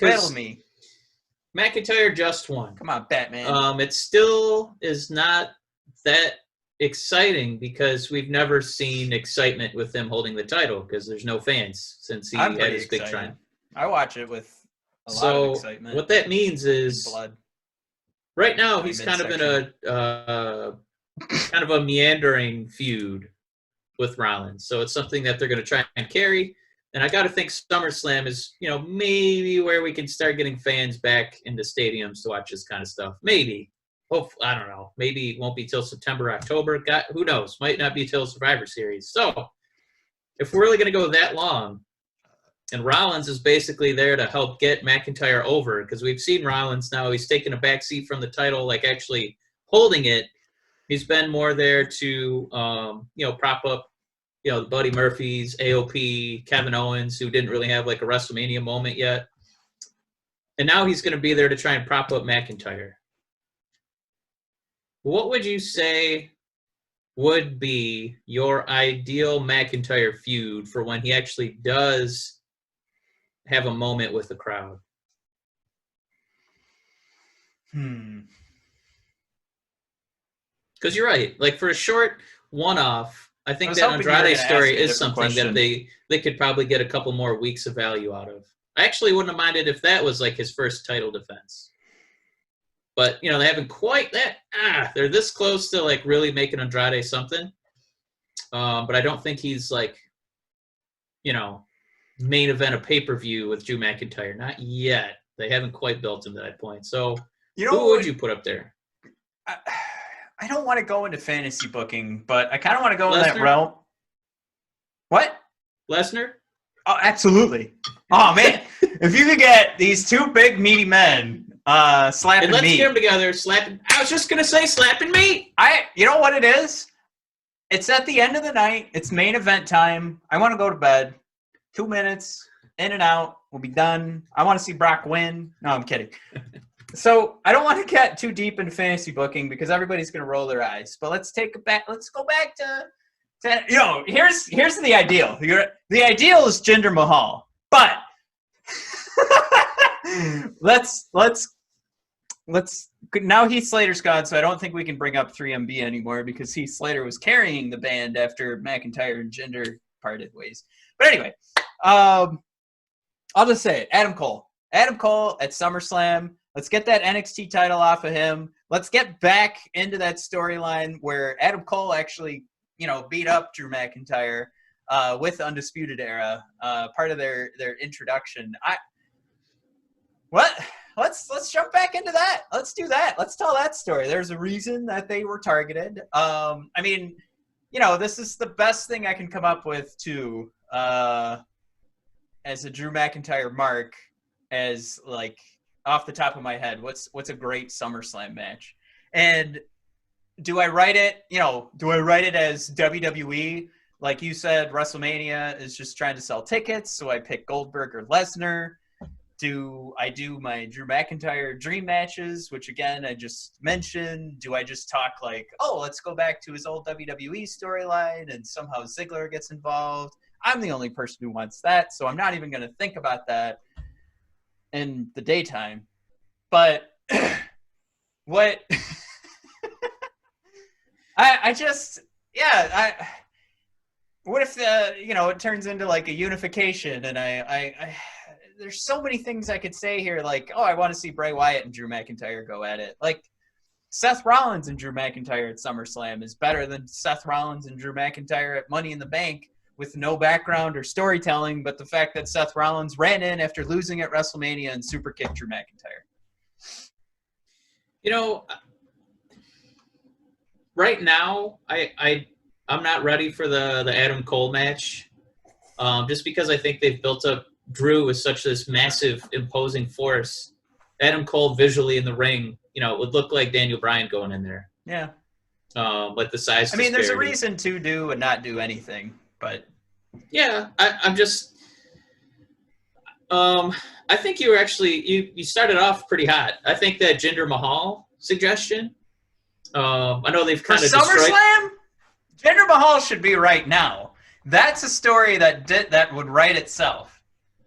Riddle me. McIntyre just won. Come on, Batman. It still is not that exciting, because we've never seen excitement with him holding the title, because there's no fans since he had his big triumph. I watch it with a lot of excitement. What that means is, blood. Right now he's kind of in a meandering feud with Rollins. So it's something that they're going to try and carry. And I got to think SummerSlam is, you know, maybe where we can start getting fans back into stadiums to watch this kind of stuff. Maybe. Hopefully, I don't know. Maybe it won't be till September, October. Who knows? Might not be till Survivor Series. So if we're really going to go that long, and Rollins is basically there to help get McIntyre over, because we've seen Rollins now. He's taken a backseat from the title, like actually holding it. He's been more there to, prop up, the Buddy Murphys, AOP, Kevin Owens, who didn't really have like a WrestleMania moment yet. And now he's going to be there to try and prop up McIntyre. What would you say would be your ideal McIntyre feud for when he actually does have a moment with the crowd? Because you're right. Like, for a short one-off, I think that Andrade story is something that they could probably get a couple more weeks of value out of. I actually wouldn't have minded if that was like his first title defense. But, they haven't quite that. They're this close to like really making Andrade something. But I don't think he's like, main event a pay-per-view with Drew McIntyre. Not yet. They haven't quite built him to that point. So who would you put up there? I don't want to go into fantasy booking, but I kind of want to go in that realm. What? Lesnar? Oh, absolutely. Oh, man. If you could get these two big, meaty men slapping And let's meat. get them together, slapping. I was just going to say slapping meat. You know what it is? It's at the end of the night. It's main event time. I want to go to bed. 2 minutes, in and out. We'll be done. I want to see Brock win. No, I'm kidding. So I don't want to get too deep into fantasy booking because everybody's going to roll their eyes. But let's take it back. Let's go back to here's the ideal. The ideal is Jinder Mahal. But let's now Heath Slater's gone, so I don't think we can bring up 3MB anymore because Heath Slater was carrying the band after McIntyre and Jinder parted ways. But anyway, I'll just say it. Adam Cole at SummerSlam. Let's get that NXT title off of him. Let's get back into that storyline where Adam Cole actually, beat up Drew McIntyre with Undisputed Era, part of their introduction. Let's jump back into that. Let's do that. Let's tell that story. There's a reason that they were targeted. This is the best thing I can come up with too, as a Drew McIntyre mark, as like off the top of my head, what's a great SummerSlam match? And do I write it as WWE? Like you said, WrestleMania is just trying to sell tickets, so I pick Goldberg or Lesnar. Do I do my Drew McIntyre dream matches, which again I just mentioned? Do I just talk like, let's go back to his old WWE storyline and somehow Ziggler gets involved? I'm the only person who wants that, so I'm not even going to think about that in the daytime. But what what if it turns into like a unification and I there's so many things I could say here, like, I want to see Bray Wyatt and Drew McIntyre go at it. Like, Seth Rollins and Drew McIntyre at SummerSlam is better than Seth Rollins and Drew McIntyre at Money in the Bank with no background or storytelling, but the fact that Seth Rollins ran in after losing at WrestleMania and super kicked Drew McIntyre. Right now, I'm not ready for the Adam Cole match, just because I think they've built up Drew is such this massive, imposing force. Adam Cole visually in the ring, it would look like Daniel Bryan going in there. Yeah. With the size. There's a reason to do and not do anything, but. Yeah, I'm just. I think you were actually you started off pretty hot. I think that Jinder Mahal suggestion. I know they've kind of SummerSlam. Jinder Mahal should be right now. That's a story that would write itself.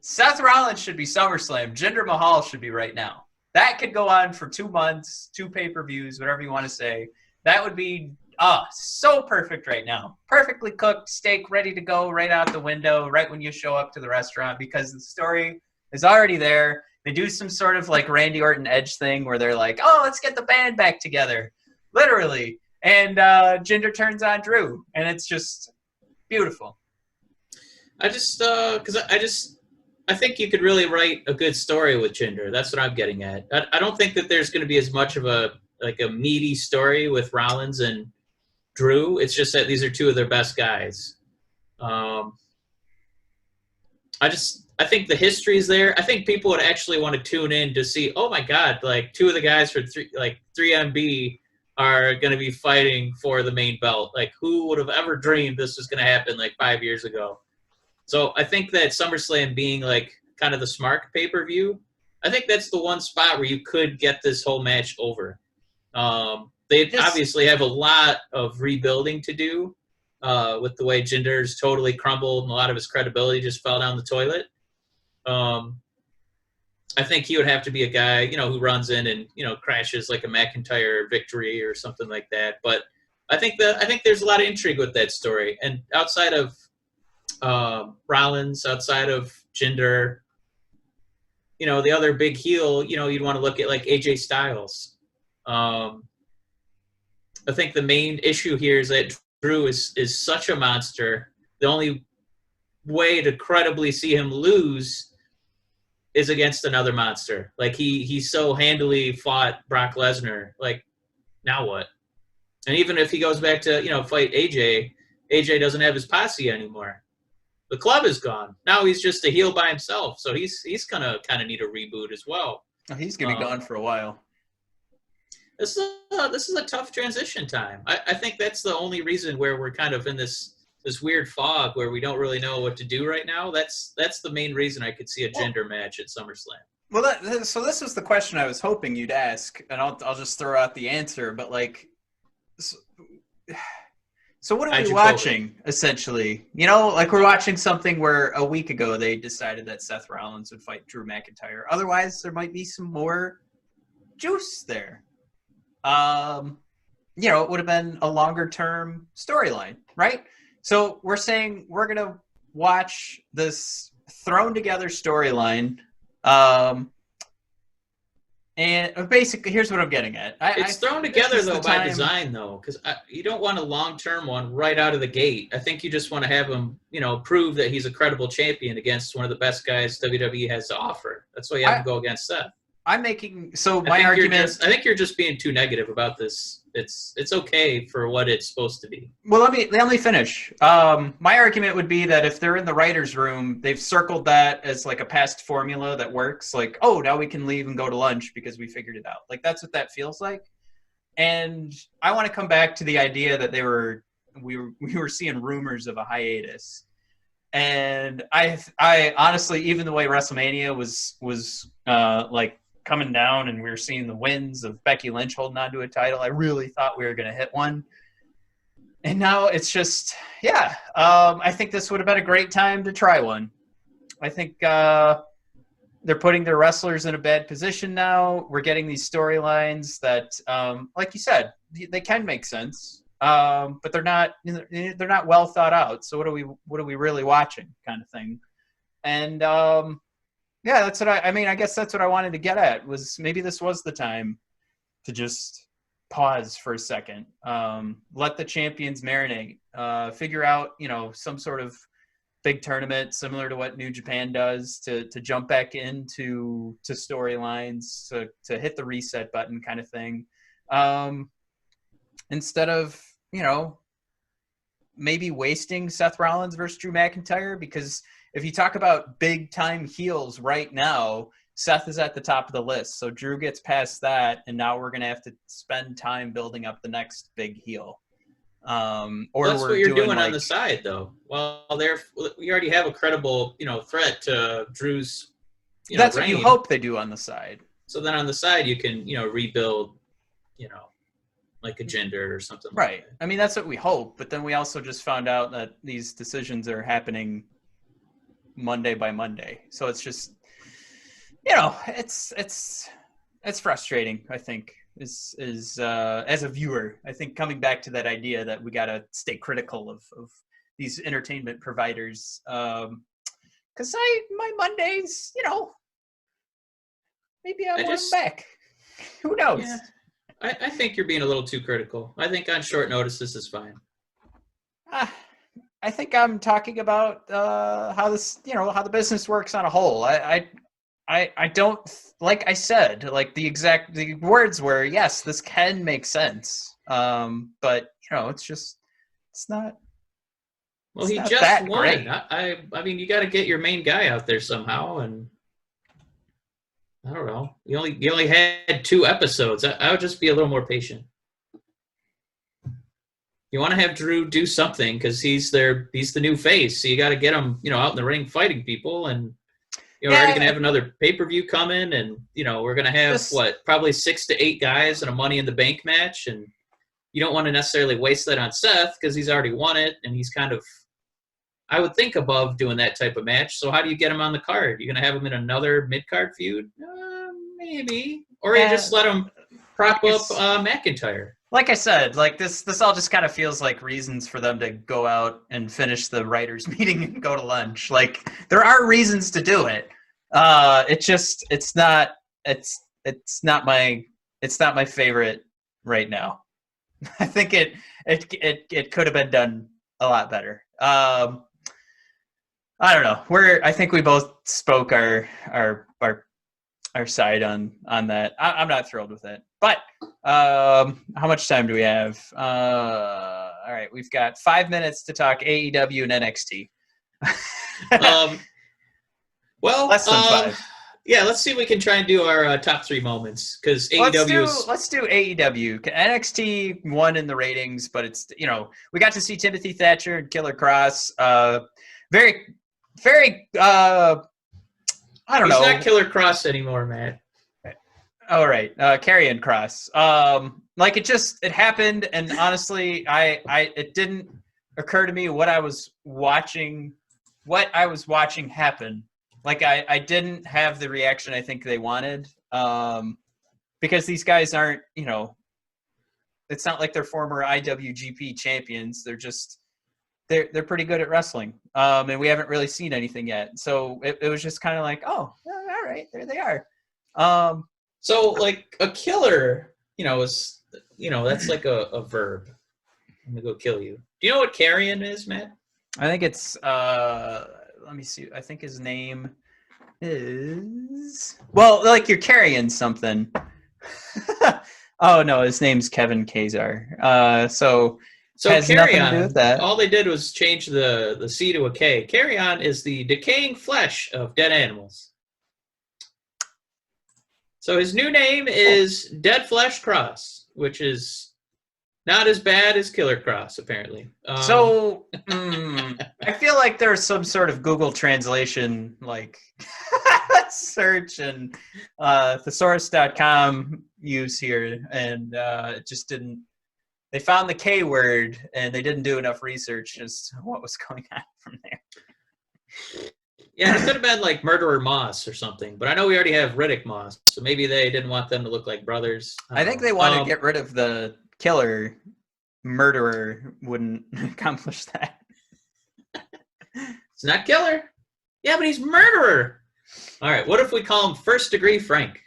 Seth Rollins should be SummerSlam. Jinder Mahal should be right now. That could go on for 2 months, 2 pay-per-views, whatever you want to say. That would be so perfect right now. Perfectly cooked steak ready to go right out the window, right when you show up to the restaurant, because the story is already there. They do some sort of like Randy Orton Edge thing where they're like, let's get the band back together. Literally. And Jinder turns on Drew. And it's just beautiful. I think you could really write a good story with Jinder. That's what I'm getting at. I don't think that there's going to be as much of a meaty story with Rollins and Drew. It's just that these are two of their best guys. I think the history is there. I think people would actually want to tune in to see, oh my God, like two of the guys for 3MB are going to be fighting for the main belt. Like, who would have ever dreamed this was going to happen like 5 years ago? So I think that SummerSlam being like kind of the smart pay-per-view, I think that's the one spot where you could get this whole match over. They obviously have a lot of rebuilding to do with the way Jinder's totally crumbled and a lot of his credibility just fell down the toilet. I think he would have to be a guy, who runs in and, crashes like a McIntyre victory or something like that. But I think there's a lot of intrigue with that story. And outside of Rollins, outside of Jinder, the other big heel, you'd want to look at like AJ Styles. I think the main issue here is that Drew is such a monster. The only way to credibly see him lose is against another monster. Like he so handily fought Brock Lesnar. Like, now what? And even if he goes back to, fight AJ doesn't have his posse anymore. The club is gone. Now he's just a heel by himself. So he's gonna kind of need a reboot as well. Oh, he's gonna be gone for a while. This is a tough transition time. I think that's the only reason where we're kind of in this weird fog where we don't really know what to do right now. That's the main reason I could see a gender match at SummerSlam. Well, so this was the question I was hoping you'd ask, and I'll just throw out the answer. But like, so what are we watching essentially? You know, like we're watching something where a week ago they decided that Seth Rollins would fight Drew McIntyre. Otherwise, there might be some more juice there. You know, it would have been a longer term storyline, right? So we're saying we're going to watch this thrown together storyline. And basically, here's what I'm getting at. It's thrown together, though, by design, though, because you don't want a long-term one right out of the gate. I think you just want to have him, you know, prove that he's a credible champion against one of the best guys WWE has to offer. That's why you have him go against Seth. I'm making my argument. I think you're just being too negative about this. It's okay for what it's supposed to be. Well, let me finish. My argument would be that if they're in the writers' room, they've circled that as like a past formula that works. Like, oh, now we can leave and go to lunch because we figured it out. Like that's what that feels like. And I want to come back to the idea that we were seeing rumors of a hiatus. And I honestly, even the way WrestleMania was like coming down and we were seeing the wins of Becky Lynch holding on to a title, I really thought we were going to hit one. And now it's just, I think this would have been a great time to try one. I think they're putting their wrestlers in a bad position now. We're getting these storylines that, like you said, they can make sense, but they're not well thought out. So what are we really watching, kind of thing? And that's what I guess that's what I wanted to get at, was maybe this was the time to just pause for a second, let the champions marinate, figure out, you know, some sort of big tournament similar to what New Japan does to jump back into storylines, to hit the reset button kind of thing, instead of, you know, maybe wasting Seth Rollins versus Drew McIntyre. Because if you talk about big time heels right now, Seth is at the top of the list. So Drew gets past that, and now we're going to have to spend time building up the next big heel. Or that's what you're doing on the side, though. Well, we already have a credible, you know, threat to Drew's. That's reign. What you hope they do on the side. So then on the side, you can, you know, rebuild, you know, like a gender or something. Right. Like that. I mean, that's what we hope. But then we also just found out that these decisions are happening Monday by Monday. So it's just, you know, it's frustrating, I think, is as a viewer. I think coming back to that idea that we got to stay critical of these entertainment providers. Because my Mondays, you know, maybe I want them back. Who knows? Yeah. I think you're being a little too critical. I think on short notice, this is fine. I think I'm talking about how this, you know, how the business works on a whole. I don't, like I said, like the words were, yes, this can make sense. But you know, it's not. Well, he just won. Great. I mean, you got to get your main guy out there somehow, and I don't know. You only had 2 episodes. I would just be a little more patient. You want to have Drew do something because he's the new face. So you got to get him, you know, out in the ring fighting people, and you know, we're already gonna have another pay-per-view coming, and you know, we're gonna have probably 6 to 8 guys in a Money in the Bank match, and you don't want to necessarily waste that on Seth because he's already won it, and he's kind of, I would think, above doing that type of match. So how do you get him on the card? You're gonna have him in another mid-card feud, maybe, or you just let him prop up McIntyre. Like I said, like this all just kind of feels like reasons for them to go out and finish the writers' meeting and go to lunch. Like there are reasons to do it. It's not my favorite right now. I think it could have been done a lot better. I don't know. I think we both spoke our side on that. I'm not thrilled with it. But how much time do we have? All right, we've got 5 minutes to talk AEW and NXT. Well, Less than 5. Yeah, let's see if we can try and do our top 3 moments because AEW is. Let's do AEW. NXT won in the ratings, but it's we got to see Timothy Thatcher and Killer Cross. Very, very. I don't know. He's not Killer Cross anymore, Matt. All right, Karrion Cross. Like it happened, and honestly, it didn't occur to me what I was watching happen. Like I didn't have the reaction I think they wanted, because these guys aren't, it's not like they're former IWGP champions. They're just they're pretty good at wrestling, and we haven't really seen anything yet. So it was just kind of like, oh, all right, there they are. So like a killer, is that's like a verb. I'm gonna go kill you. Do you know what carrion is, Matt? I think it's let me see. I think his name is like you're carrying something. Oh no, his name's Kevin Kazar. So has carry nothing on. To do with that. All they did was change the C to a K. Carry on is the decaying flesh of dead animals. So his new name is Dead Flesh Cross, which is not as bad as Killer Cross, apparently. I feel like there's some sort of Google translation search and thesaurus.com use here, and it just didn't. They found the K word, and they didn't do enough research as to what was going on from there. Yeah, it could have been like Murderer Moss or something, but I know we already have Riddick Moss, so maybe they didn't want them to look like brothers. I think they wanted to get rid of the killer. Murderer wouldn't accomplish that. It's not killer. Yeah, but he's murderer. All right, what if we call him First Degree Frank?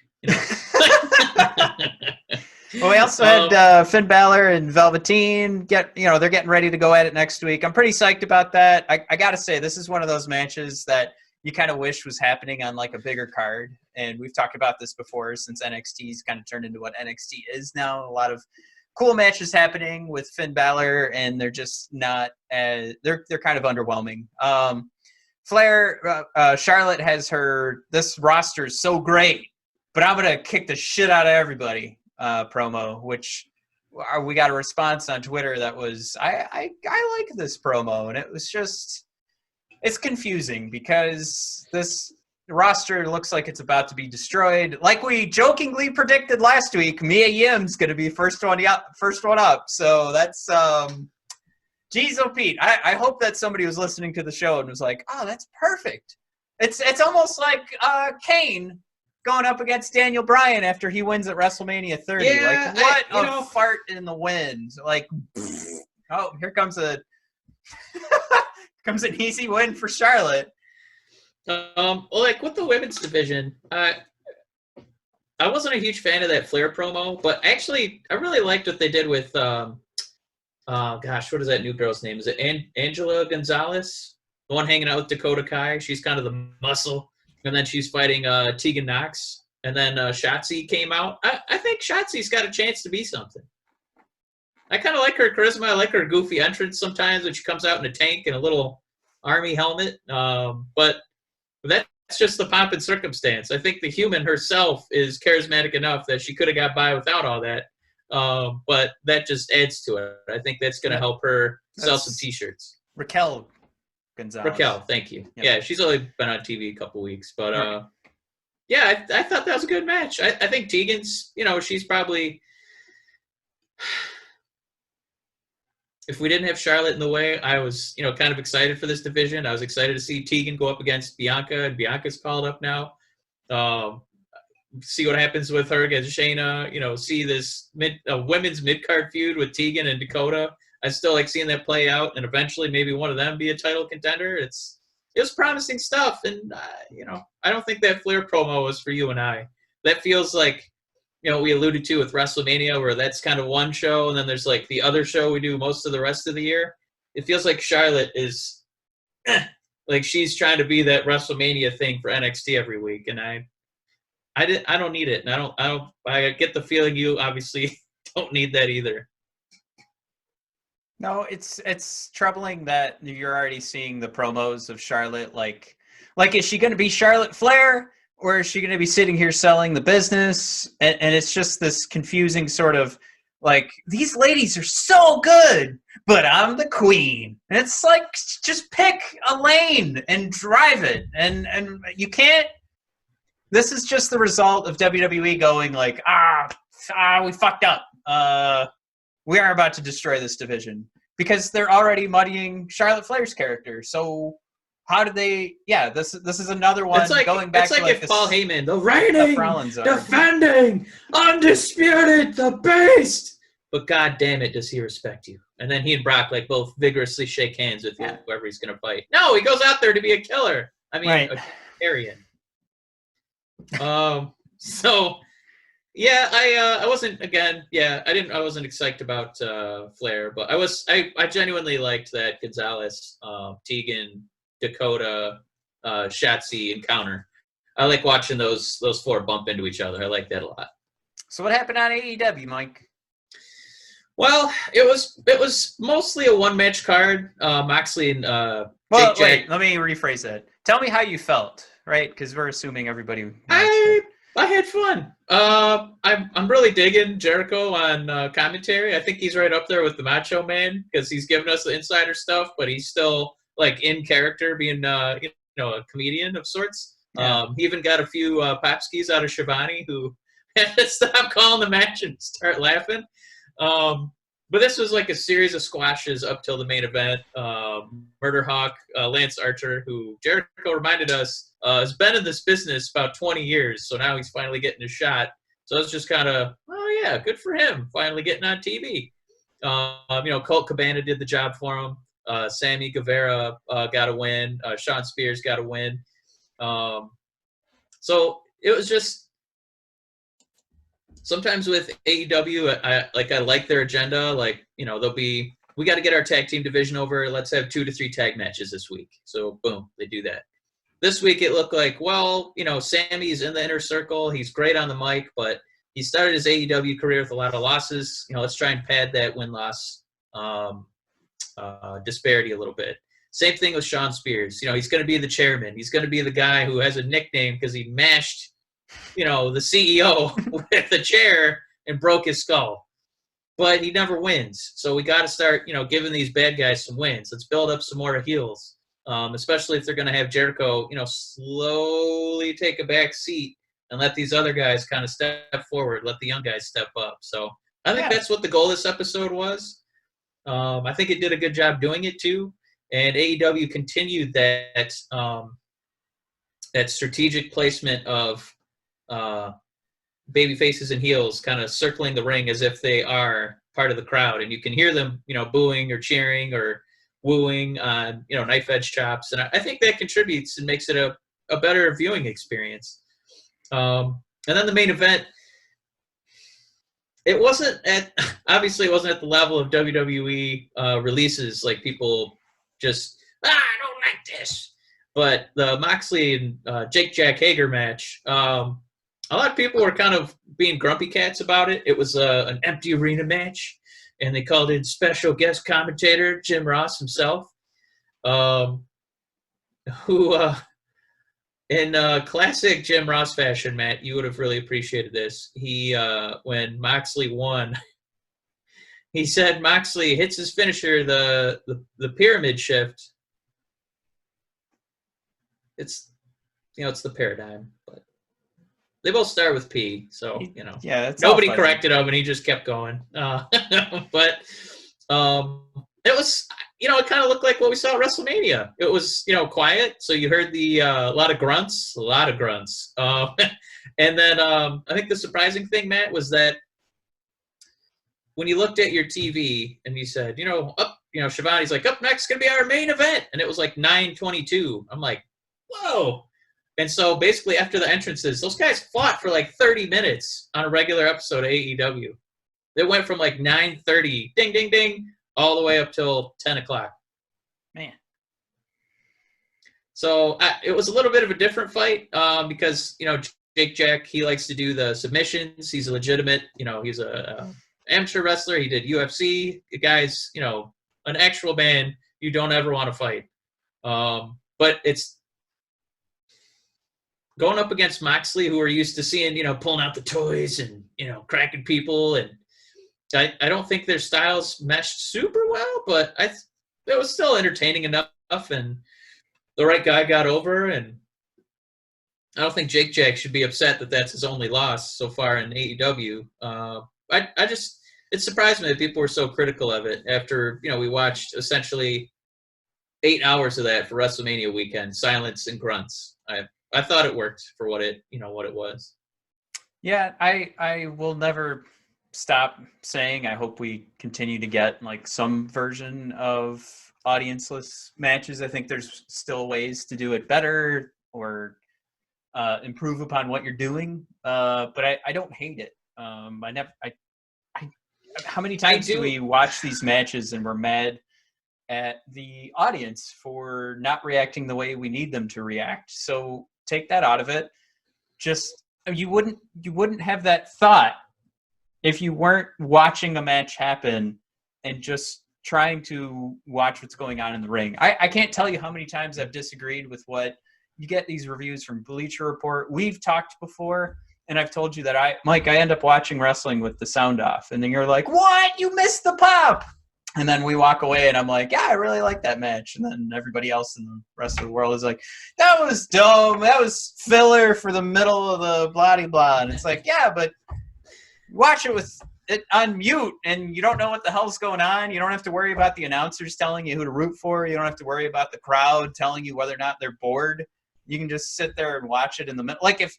Well, we also had Finn Balor and Velveteen they're getting ready to go at it next week. I'm pretty psyched about that. I got to say, this is one of those matches that you kind of wish was happening on like a bigger card. And we've talked about this before, since NXT's kind of turned into what NXT is now. A lot of cool matches happening with Finn Balor, and they're just not they're kind of underwhelming. Flair, Charlotte has this roster is so great, but I'm going to kick the shit out of everybody promo, which we got a response on Twitter that was, I like this promo. And it was just, it's confusing because this roster looks like it's about to be destroyed. Like we jokingly predicted last week, Mia Yim's going to be first one up. So that's, geez, oh Pete, I hope that somebody was listening to the show and was like, oh, that's perfect. It's almost like Kane going up against Daniel Bryan after he wins at WrestleMania 30. Yeah, like, what a fart in the wind. Like, oh, here comes comes an easy win for Charlotte. Well, like with the women's division, I wasn't a huge fan of that Flair promo, but actually I really liked what they did with what is that new girl's name? Is it Angela Gonzalez? The one hanging out with Dakota Kai. She's kind of the muscle. And then she's fighting Tegan Nox. And then Shotzi came out. I think Shotzi's got a chance to be something. I kind of like her charisma. I like her goofy entrance sometimes when she comes out in a tank and a little army helmet. But that's just the pomp and circumstance. I think the human herself is charismatic enough that she could have got by without all that. But that just adds to it. I think that's going to help her sell some T-shirts. Raquel Gonzalez. Raquel, thank you. Yep. Yeah, she's only been on TV a couple weeks. But, I thought that was a good match. I think Tegan's, she's probably – if we didn't have Charlotte in the way, I was, kind of excited for this division. I was excited to see Tegan go up against Bianca, and Bianca's called up now. See what happens with her against Shayna. See this women's mid-card feud with Tegan and Dakota. I still like seeing that play out, and eventually maybe one of them be a title contender. It was promising stuff, and I don't think that Flair promo was for you and I. That feels like, we alluded to with WrestleMania, where that's kind of one show, and then there's like the other show we do most of the rest of the year. It feels like Charlotte is like she's trying to be that WrestleMania thing for NXT every week, and I don't need it, and I get the feeling you obviously don't need that either. No, it's troubling that you're already seeing the promos of Charlotte. Like is she going to be Charlotte Flair, or is she going to be sitting here selling the business? And it's just this confusing sort of like, these ladies are so good, but I'm the queen. And it's like, just pick a lane and drive it. And you can't. This is just the result of WWE going like, we fucked up. We are about to destroy this division, because they're already muddying Charlotte Flair's character. So how did they? Yeah, this is another one. It's like, going back. It's like if this, Paul Heyman, the reigning, Rollins defending, undisputed, the beast. But god damn it, does he respect you? And then he and Brock like both vigorously shake hands with whoever he's gonna fight. No, he goes out there to be a killer. I mean, right. a carrion. So. Yeah, I wasn't I wasn't excited about Flair, but I genuinely liked that Gonzalez, Tegan, Dakota, Shotzi encounter. I like watching those four bump into each other. I like that a lot. So what happened on AEW, Mike? Well, it was mostly a one match card. Moxley and Well, wait, let me rephrase that. Tell me how you felt, right? Because we're assuming everybody. I had fun. I'm really digging Jericho on commentary. I think he's right up there with the Macho Man, because he's giving us the insider stuff, but he's still like in character, being a comedian of sorts. Yeah. He even got a few popskis out of Shivani, who had to stop calling the match and start laughing. But this was like a series of squashes up till the main event. Murder Hawk, Lance Archer, who Jericho reminded us has been in this business about 20 years, so now he's finally getting a shot. So it's just kind of, oh yeah, good for him, finally getting on TV. Colt Cabana did the job for him. Sammy Guevara got a win. Shawn Spears got a win. So it was just, sometimes with AEW, I like their agenda. Like, we got to get our tag team division over. Let's have 2 to 3 tag matches this week. So boom, they do that. This week it looked like, Sammy's in the inner circle. He's great on the mic, but he started his AEW career with a lot of losses. Let's try and pad that win-loss disparity a little bit. Same thing with Shawn Spears. He's going to be the chairman. He's going to be the guy who has a nickname because he mashed the CEO with the chair and broke his skull. But he never wins. So we got to start, giving these bad guys some wins. Let's build up some more heels, especially if they're going to have Jericho, slowly take a back seat and let these other guys kind of step forward, let the young guys step up. So I think that's what the goal of this episode was. I think it did a good job doing it too. And AEW continued that strategic placement of baby faces and heels kind of circling the ring as if they are part of the crowd, and you can hear them booing or cheering or wooing on knife edge chops, and I think that contributes and makes it a better viewing experience. And then the main event, obviously it wasn't at the level of WWE releases, like people just I don't like this, but the Moxley and Jake Jack Hager match, a lot of people were kind of being grumpy cats about it. It was an empty arena match, and they called in special guest commentator Jim Ross himself, who, in classic Jim Ross fashion, Matt, you would have really appreciated this. He, when Moxley won, he said Moxley hits his finisher, the pyramid shift. It's the paradigm, but they both start with P, so nobody corrected him, and he just kept going. But it was, it kind of looked like what we saw at WrestleMania. It was, quiet, so you heard a lot of grunts. And then I think the surprising thing, Matt, was that when you looked at your TV and you said, Shivani's like, up next is gonna be our main event, and it was like 9:22. I'm like, whoa. And so basically after the entrances, those guys fought for like 30 minutes on a regular episode of AEW. They went from like 9:30, ding, ding, ding, all the way up till 10 o'clock. Man. So it was a little bit of a different fight because, Jake Jack, he likes to do the submissions. He's a legitimate, he's a amateur wrestler. He did UFC. The guy's, an actual man you don't ever want to fight. But it's going up against Moxley, who are used to seeing, pulling out the toys and, cracking people. And I don't think their styles meshed super well, but it was still entertaining enough, and the right guy got over. And I don't think Jake Jack should be upset that that's his only loss so far in AEW. It surprised me that people were so critical of it after, we watched essentially 8 hours of that for WrestleMania weekend, silence and grunts. I thought it worked for what it was. Yeah, I will never stop saying I hope we continue to get like some version of audienceless matches. I think there's still ways to do it better or improve upon what you're doing. But I don't hate it. How many times do we watch these matches and we're mad at the audience for not reacting the way we need them to react? So take that out of it. Just you wouldn't have that thought if you weren't watching a match happen and just trying to watch what's going on in the ring. I can't tell you how many times I've disagreed with what you get these reviews from Bleacher Report. We've talked before, and I've told you that I end up watching wrestling with the sound off, and then you're like, "What? You missed the pop!" And then we walk away, and I'm like, "Yeah, I really like that match." And then everybody else in the rest of the world is like, "That was dumb. That was filler for the middle of the blah de blah." And it's like, yeah, but watch it with it on mute, and you don't know what the hell's going on. You don't have to worry about the announcers telling you who to root for. You don't have to worry about the crowd telling you whether or not they're bored. You can just sit there and watch it in the middle. Like if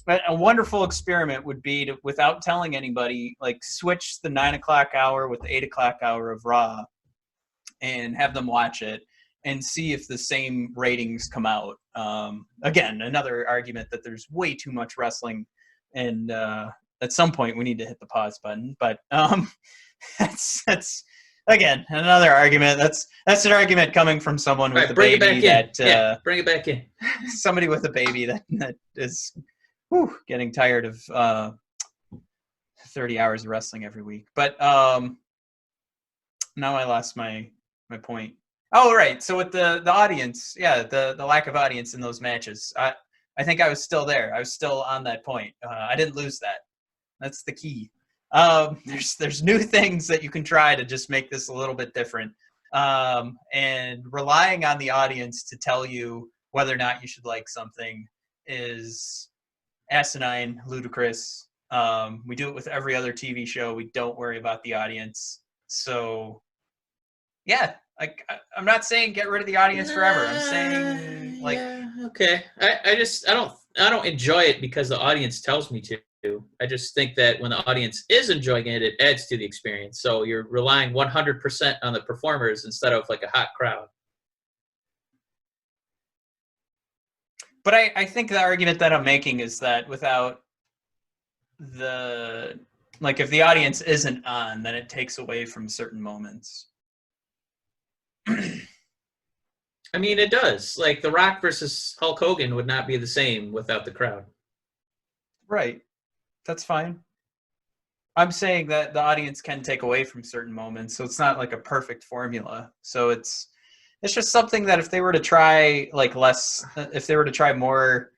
a wonderful experiment would be to, without telling anybody, like switch the 9 o'clock hour with the 8 o'clock hour of Raw and have them watch it and see if the same ratings come out. Again, another argument that there's way too much wrestling, and at some point we need to hit the pause button. But that's again another argument. That's an argument coming from someone with a baby that bring it back in. Somebody with a baby that is getting tired of 30 hours of wrestling every week. But now I lost my point. Oh, right. So with the audience, the lack of audience in those matches, I think I was still there. I was still on that point. I didn't lose that. That's the key. There's new things that you can try to just make this a little bit different. And relying on the audience to tell you whether or not you should like something is asinine, ludicrous. We do it with every other TV show. We don't worry about the audience. So, yeah, I'm not saying get rid of the audience forever. I'm saying okay. I don't enjoy it because the audience tells me to. I just think that when the audience is enjoying it, it adds to the experience. So you're relying 100% on the performers instead of like a hot crowd. But I think the argument that I'm making is that without if the audience isn't on, then it takes away from certain moments. I mean, it does. Like The Rock versus Hulk Hogan would not be the same without the crowd. Right. That's fine. I'm saying that the audience can take away from certain moments, so it's not like a perfect formula. So it's just something that if they were to try more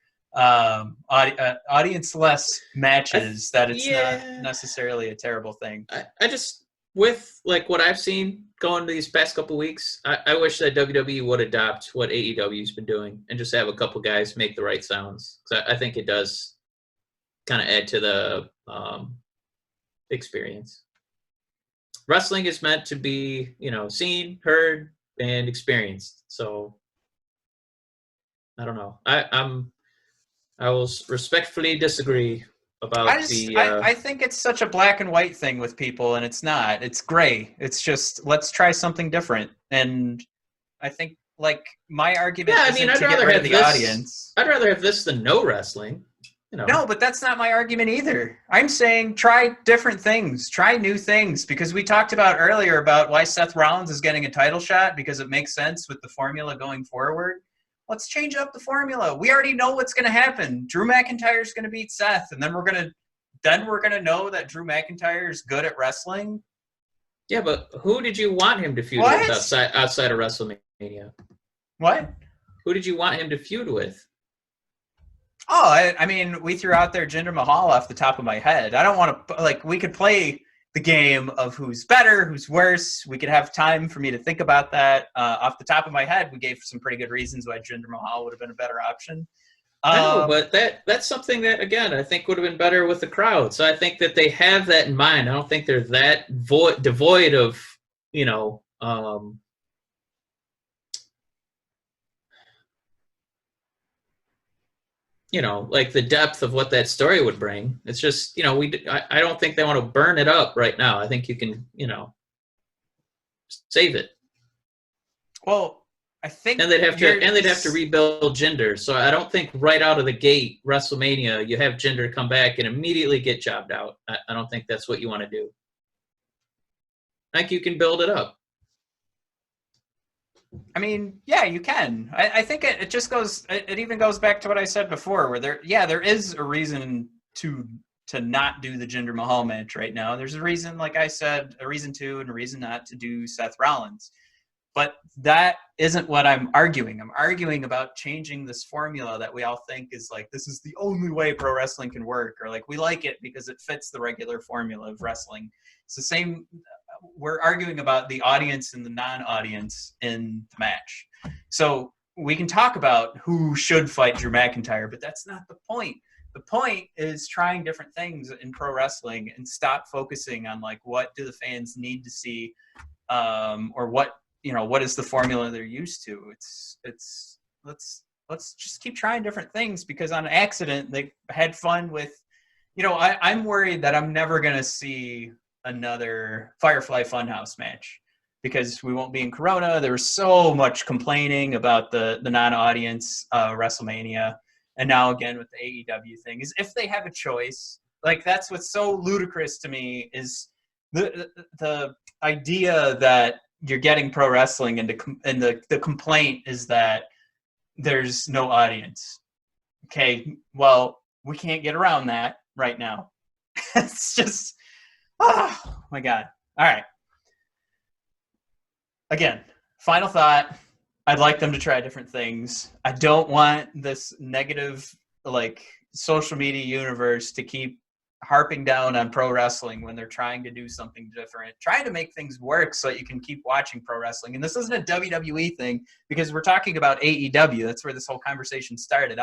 audience less matches, that it's not necessarily a terrible thing. I just, with like what I've seen going these past couple weeks, I wish that WWE would adopt what AEW's been doing and just have a couple guys make the right sounds. 'Cause I think it does kind of add to the experience. Wrestling is meant to be, seen, heard, and experienced. So I don't know. I will respectfully disagree about I think it's such a black and white thing with people, and it's not. It's gray. It's just let's try something different. And I think like my argument isn't to get rid of the audience. I'd rather have this than no wrestling. No, but that's not my argument either. I'm saying try different things, try new things, because we talked about earlier about why Seth Rollins is getting a title shot because it makes sense with the formula going forward. Let's change up the formula. We already know what's going to happen. Drew McIntyre is going to beat Seth, and then we're going to know that Drew McIntyre is good at wrestling. Yeah, but who did you want him to feud What? with outside of WrestleMania? What? Who did you want him to feud with? Oh, I mean, we threw out there Jinder Mahal off the top of my head. I don't want to, like, we could play the game of who's better, who's worse. We could have time for me to think about that. Off the top of my head, we gave some pretty good reasons why Jinder Mahal would have been a better option. I know, but that's something that, again, I think would have been better with the crowd. So I think that they have that in mind. I don't think they're that devoid of, like the depth of what that story would bring. It's just, I don't think they want to burn it up right now. I think you can, save it. Well, I think, and they'd have to rebuild Jinder. So I don't think right out of the gate, WrestleMania, you have Jinder come back and immediately get jobbed out. I don't think that's what you want to do. I think you can build it up. I mean, yeah, you can. I think it just goes. It even goes back to what I said before, where there is a reason to not do the Jinder Mahal match right now. There's a reason, like I said, a reason to and a reason not to do Seth Rollins. But that isn't what I'm arguing. I'm arguing about changing this formula that we all think is like, this is the only way pro wrestling can work, or like we like it because it fits the regular formula of wrestling. It's the same. We're arguing about the audience and the non-audience in the match. So we can talk about who should fight Drew McIntyre, but that's not the point. The point is trying different things in pro wrestling and stop focusing on like, what do the fans need to see, or what is the formula they're used to. Let's just keep trying different things, because on accident they had fun with, I'm worried that I'm never going to see another Firefly Funhouse match because we won't be in Corona. There was so much complaining about the non-audience WrestleMania. And now again with the AEW thing, is if they have a choice, like that's what's so ludicrous to me, is the idea that you're getting pro wrestling and the complaint is that there's no audience. Okay, well, we can't get around that right now. It's just, oh my God. All right. Again, final thought. I'd like them to try different things. I don't want this negative, like, social media universe to keep harping down on pro wrestling when they're trying to do something different, trying to make things work so that you can keep watching pro wrestling. And this isn't a WWE thing, because we're talking about AEW. That's where this whole conversation started.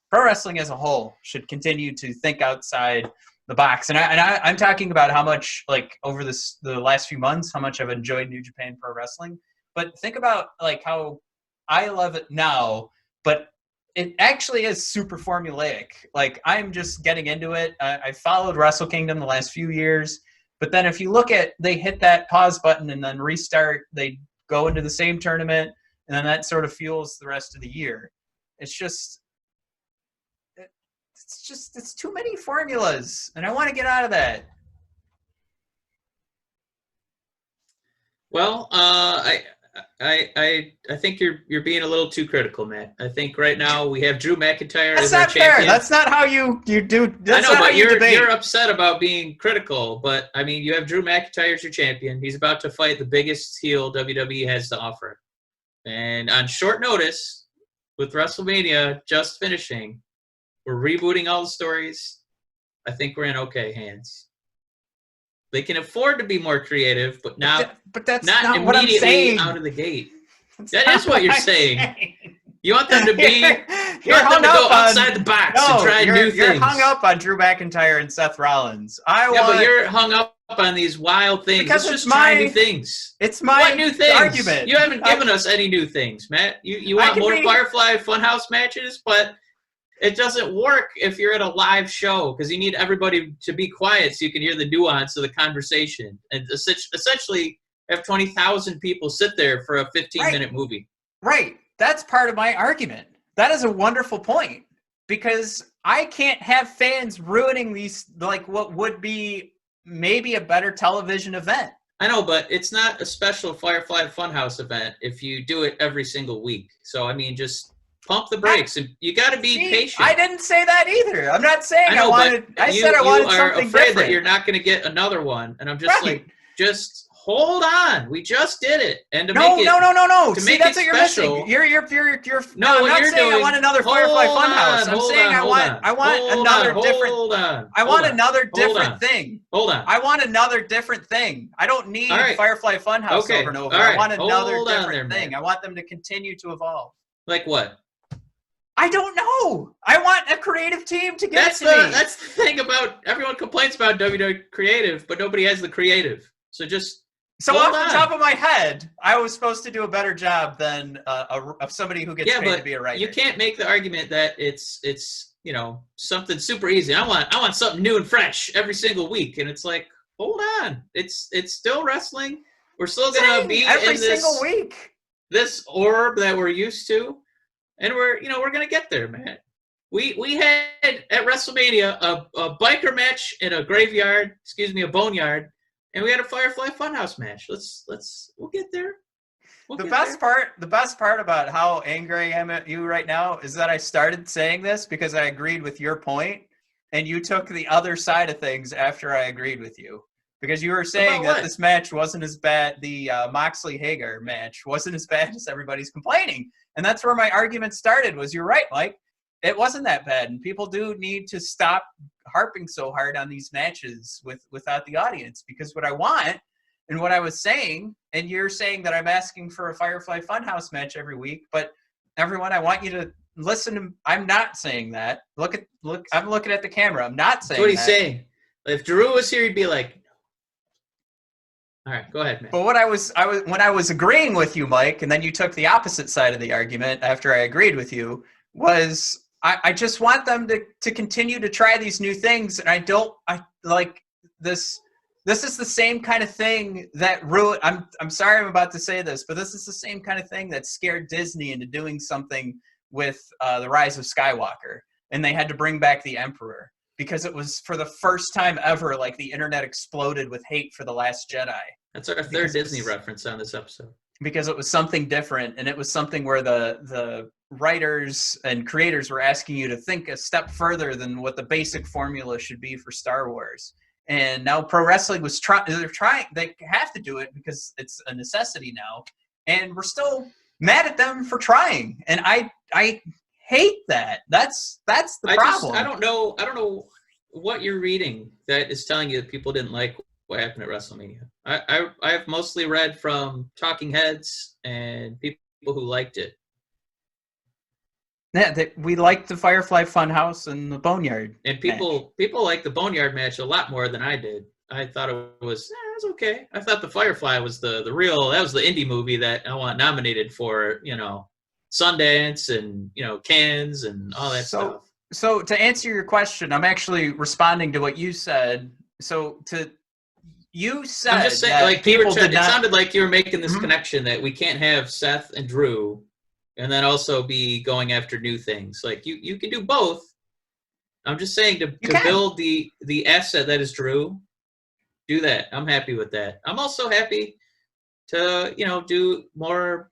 Pro wrestling as a whole should continue to think outside the box. And I'm talking about how much, like, over the last few months, how much I've enjoyed New Japan Pro Wrestling. But think about, like, how I love it now, but it actually is super formulaic. Like, I'm just getting into it. I followed Wrestle Kingdom the last few years, but then if you look at, they hit that pause button and then restart, they go into the same tournament, and then that sort of fuels the rest of the year. It's too many formulas, and I want to get out of that. Well, I think you're being a little too critical, Matt. I think right now we have Drew McIntyre as our champion. Fair. That's not how you do. That's I know, but you're upset about being critical. But I mean, you have Drew McIntyre as your champion. He's about to fight the biggest heel WWE has to offer, and on short notice, with WrestleMania just finishing, we're rebooting all the stories. I think we're in okay hands. They can afford to be more creative, but that's not what I'm saying. Out of the gate. That is what you're saying. You want them to be. You want them to go outside the box and try new things. You're hung up on Drew McIntyre and Seth Rollins. But you're hung up on these wild things. Because it's just try new things. It's my new things? Argument. You haven't given us any new things, Matt. You want more Firefly Funhouse matches, but it doesn't work if you're at a live show, because you need everybody to be quiet so you can hear the nuance of the conversation. And essentially have 20,000 people sit there for a 15-minute movie. Right. That's part of my argument. That is a wonderful point, because I can't have fans ruining these, like, what would be maybe a better television event. I know, but it's not a special Firefly Funhouse event if you do it every single week. So, I mean, just pump the brakes, and you got to be patient. I didn't say that either. I'm not saying I said I wanted something different. You are afraid that you're not going to get another one, and I'm just just Hold on. We just did it. And to No. make it To to See, make that's it what you're special, missing. You're. No, I'm what not you're saying doing, I want another hold Firefly on, Funhouse. I'm hold saying on, I hold want. on, I want hold another on, different. hold on. I hold want on, another hold different on, thing. Hold on. I want another different thing. I don't need All right. Firefly Funhouse Okay. over and over. All right. I want another Hold on different there, thing. man. I want them to continue to evolve. Like what? I don't know. I want a creative team to give it to me. That's the thing about everyone complains about WWE creative, but nobody has the creative. So just So hold off on. the top of my head, I was supposed to do a better job than of somebody who gets paid to be a writer. You can't make the argument that it's something super easy. I want something new and fresh every single week, and it's like, hold on, it's still wrestling. We're still gonna be every in this single week. This orb that we're used to, and we're gonna get there, man. We had at WrestleMania a biker match in a graveyard, a boneyard, and we had a Firefly Funhouse match. We'll get there. The best part about how angry I am at you right now is that I started saying this because I agreed with your point, and you took the other side of things after I agreed with you. Because you were saying that this match wasn't as bad, the Moxley-Hager match wasn't as bad as everybody's complaining. And that's where my argument started, was you're right, Mike. It wasn't that bad, and people do need to stop harping so hard on these matches without the audience, because what I want and what I was saying, and you're saying that I'm asking for a Firefly Funhouse match every week, but everyone, I want you to listen to, I'm not saying that. Look, I'm looking at the camera. I'm not saying that. That's what he's saying. If Drew was here, he'd be like, all right, go ahead, man. But when I was agreeing with you, Mike, and then you took the opposite side of the argument after I agreed with you, was I just want them to continue to try these new things, and I like this. This is the same kind of thing that ruined. I'm sorry I'm about to say this, but this is the same kind of thing that scared Disney into doing something with the Rise of Skywalker, and they had to bring back the Emperor. Because it was for the first time ever, like the internet exploded with hate for The Last Jedi. That's our third Disney reference on this episode. Because it was something different, and it was something where the writers and creators were asking you to think a step further than what the basic formula should be for Star Wars. And now pro wrestling was they have to do it because it's a necessity now. And we're still mad at them for trying. And I hate that. That's the problem. I don't know what you're reading that is telling you that people didn't like what happened at WrestleMania. I've mostly read from talking heads and people who liked it. Yeah, we liked the Firefly Funhouse and the Boneyard. And people liked the Boneyard match a lot more than I did. I thought it was okay. I thought the Firefly was the real. That was the indie movie that I want nominated for. Sundance and Cannes and all that stuff. So to answer your question, I'm actually responding to what you said. You said I'm just saying, that like it sounded like you were making this connection that we can't have Seth and Drew, and then also be going after new things. Like you can do both. I'm just saying to build the asset that is Drew, do that. I'm happy with that. I'm also happy to do more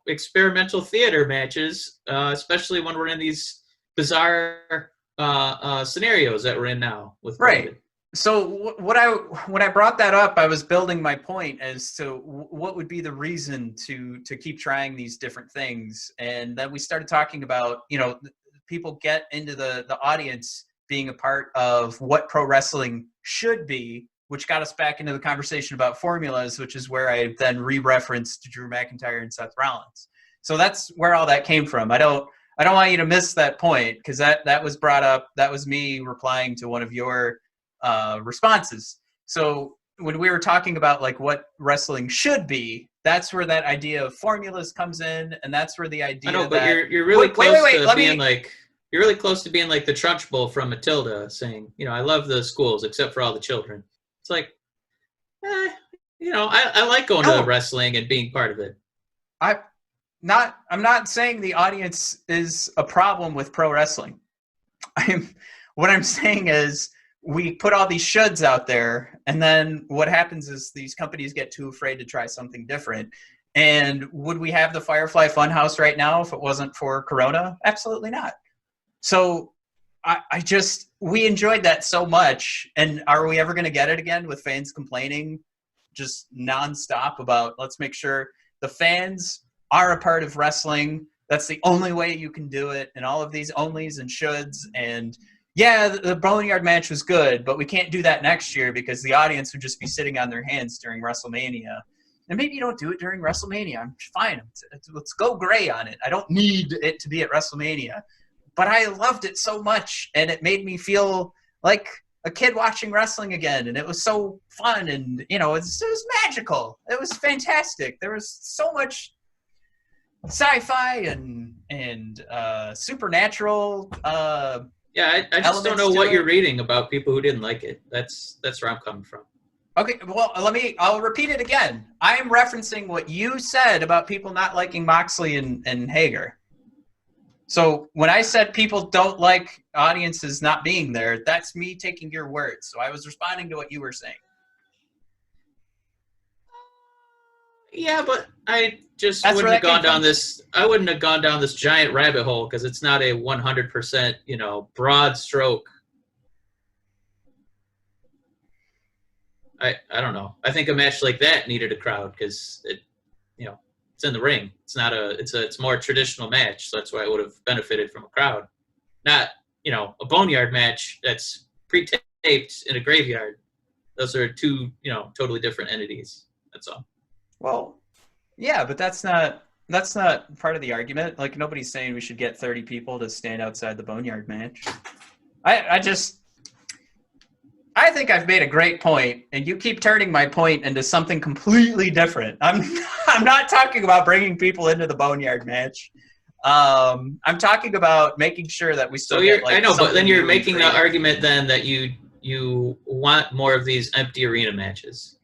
experimental theater matches, especially when we're in these bizarre scenarios that we're in now with right. COVID. So when I brought that up, I was building my point as to what would be the reason to keep trying these different things, and then we started talking about people get into the audience being a part of what pro wrestling should be, which got us back into the conversation about formulas, which is where I then re-referenced Drew McIntyre and Seth Rollins. So that's where all that came from. I don't want you to miss that point, because that was brought up. That was me replying to one of your responses. So when we were talking about like what wrestling should be, that's where that idea of formulas comes in, and that's where the idea. I know, but you're really close to being like you're really close to being like the Trunchbull from Matilda, saying, I love the schools except for all the children. It's like, I like going to wrestling and being part of it. I'm not saying the audience is a problem with pro wrestling. What I'm saying is we put all these shoulds out there, and then what happens is these companies get too afraid to try something different. And would we have the Firefly Funhouse right now if it wasn't for Corona? Absolutely not. So we enjoyed that so much, and are we ever going to get it again with fans complaining just nonstop about let's make sure the fans are a part of wrestling. That's the only way you can do it, and all of these onlys and shoulds. And yeah, the Boneyard match was good, but we can't do that next year because the audience would just be sitting on their hands during WrestleMania. And maybe you don't do it during WrestleMania. I'm fine. Let's go gray on it. I don't need it to be at WrestleMania. But I loved it so much, and it made me feel like a kid watching wrestling again, and it was so fun, and, you know, it was magical. It was fantastic. There was so much sci-fi and supernatural Yeah, I just don't know what you're reading about people who didn't like it. That's where I'm coming from. Okay, well, I'll repeat it again. I am referencing what you said about people not liking Moxley and Hager. So when I said people don't like audiences not being there, that's me taking your words. So I was responding to what you were saying. Yeah, but I just wouldn't have gone down this. I wouldn't have gone down this giant rabbit hole because it's not a 100%, you know, broad stroke. I don't know. I think a match like that needed a crowd because it, you know, it's in the ring. It's more traditional match, so that's why it would have benefited from a crowd. Not, you know, a boneyard match that's pre-taped in a graveyard. Those are two, you know, totally different entities. That's all. Well, yeah, but that's not part of the argument. Like, nobody's saying we should get 30 people to stand outside the boneyard match. I think I've made a great point, and you keep turning my point into something completely different. I'm not talking about bringing people into the boneyard match. I'm talking about making sure that we still get, like, I know, but then you're making the creative argument then that you want more of these empty arena matches.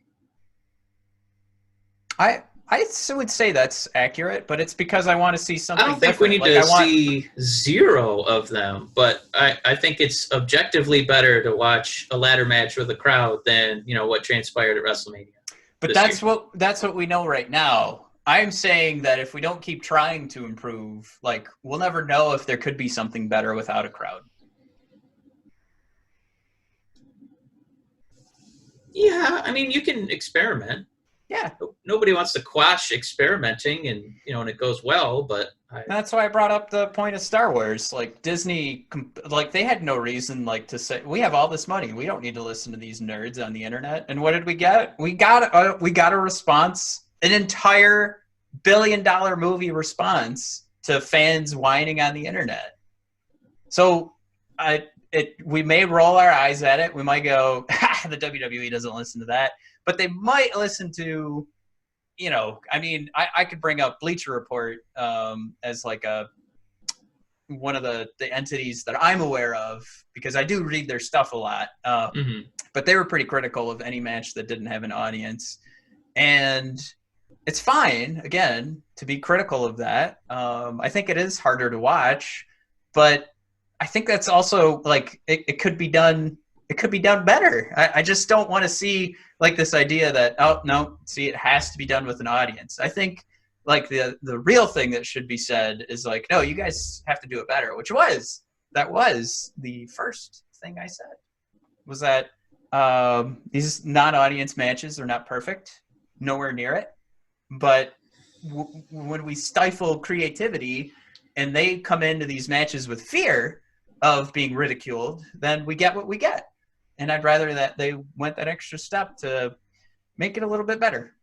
I would say that's accurate, but it's because I want to see something I don't think different. we need to see zero of them, but I think it's objectively better to watch a ladder match with a crowd than, you know, what transpired at WrestleMania. But that's what we know right now. I'm saying that if we don't keep trying to improve, like, we'll never know if there could be something better without a crowd. Yeah, I mean, you can experiment. Yeah. Nobody wants to quash experimenting and, you know, and it goes well, but that's why I brought up the point of Star Wars. Like, Disney, like, they had no reason, like, to say, we have all this money, we don't need to listen to these nerds on the internet. And what did we get? We got a response, an entire $1 billion movie response to fans whining on the internet. So we may roll our eyes at it. We might go, the WWE doesn't listen to that. But they might listen to, you know, I mean, I could bring up Bleacher Report as like one of the entities that I'm aware of, because I do read their stuff a lot. But they were pretty critical of any match that didn't have an audience. And it's fine, again, to be critical of that. I think it is harder to watch, but I think that's also, like, it could be done. It could be done better. I just don't want to see, like, this idea that, oh, no, see, it has to be done with an audience. I think, like, the real thing that should be said is, like, no, you guys have to do it better, that was the first thing I said, was that these non-audience matches are not perfect, nowhere near it. But when we stifle creativity and they come into these matches with fear of being ridiculed, then we get what we get. And I'd rather that they went that extra step to make it a little bit better.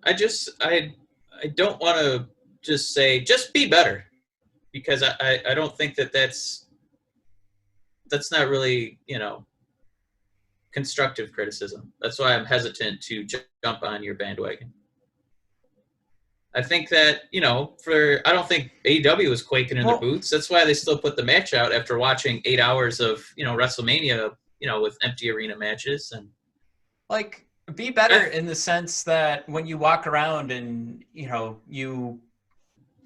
I don't want to just say, just be better, because I don't think that's not really, you know, constructive criticism. That's why I'm hesitant to jump on your bandwagon. I think that, you know, I don't think AEW was quaking in their boots. That's why they still put the match out after watching 8 hours of, you know, WrestleMania, you know, with empty arena matches. And, like, be better in the sense that when you walk around and, you know,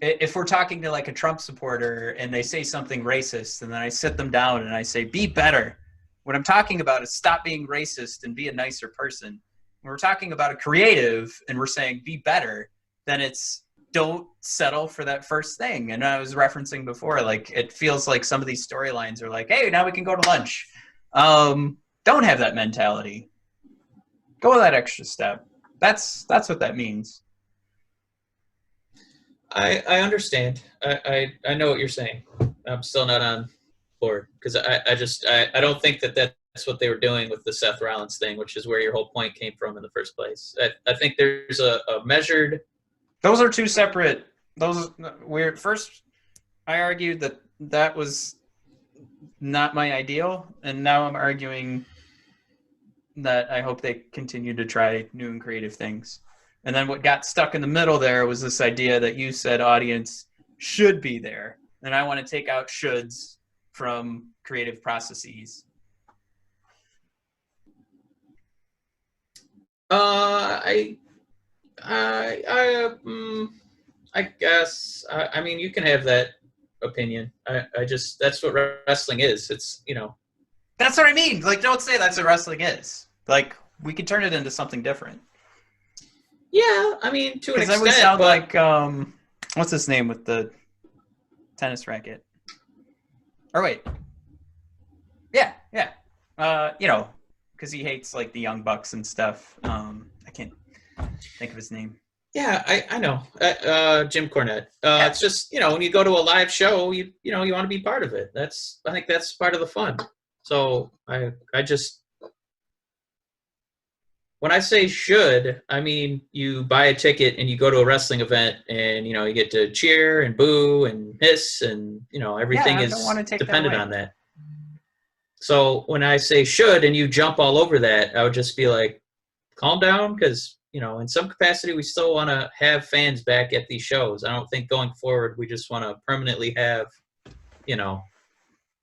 if we're talking to, like, a Trump supporter and they say something racist, and then I sit them down and I say, be better. What I'm talking about is stop being racist and be a nicer person. When we're talking about a creative and we're saying be better, then it's don't settle for that first thing. And I was referencing before, like, it feels like some of these storylines are like, hey, now we can go to lunch. Don't have that mentality. Go that extra step. That's what that means. I understand. I know what you're saying. I'm still not on board because I don't think that's what they were doing with the Seth Rollins thing, which is where your whole point came from in the first place. I think there's a measured. Those are two separate. First, I argued that was not my ideal, and now I'm arguing that I hope they continue to try new and creative things. And then what got stuck in the middle there was this idea that you said audience should be there, and I want to take out shoulds from creative processes. I guess. I mean, you can have that opinion. I just that's what wrestling is. It's That's what I mean. Like, don't say that's what wrestling is. Like, we could turn it into something different. Yeah, I mean, to an extent. Then we sound like what's his name with the tennis racket? Or wait, yeah. Because he hates like the Young Bucks and stuff. I can't think of his name. Yeah, I know. Jim Cornette. Yeah. It's just when you go to a live show, you want to be part of it. I think that's part of the fun. So I just. When I say should, I mean you buy a ticket and you go to a wrestling event and you get to cheer and boo and hiss and everything is dependent on that. So when I say should and you jump all over that, I would just be like, calm down, because in some capacity we still want to have fans back at these shows. I don't think going forward we just want to permanently have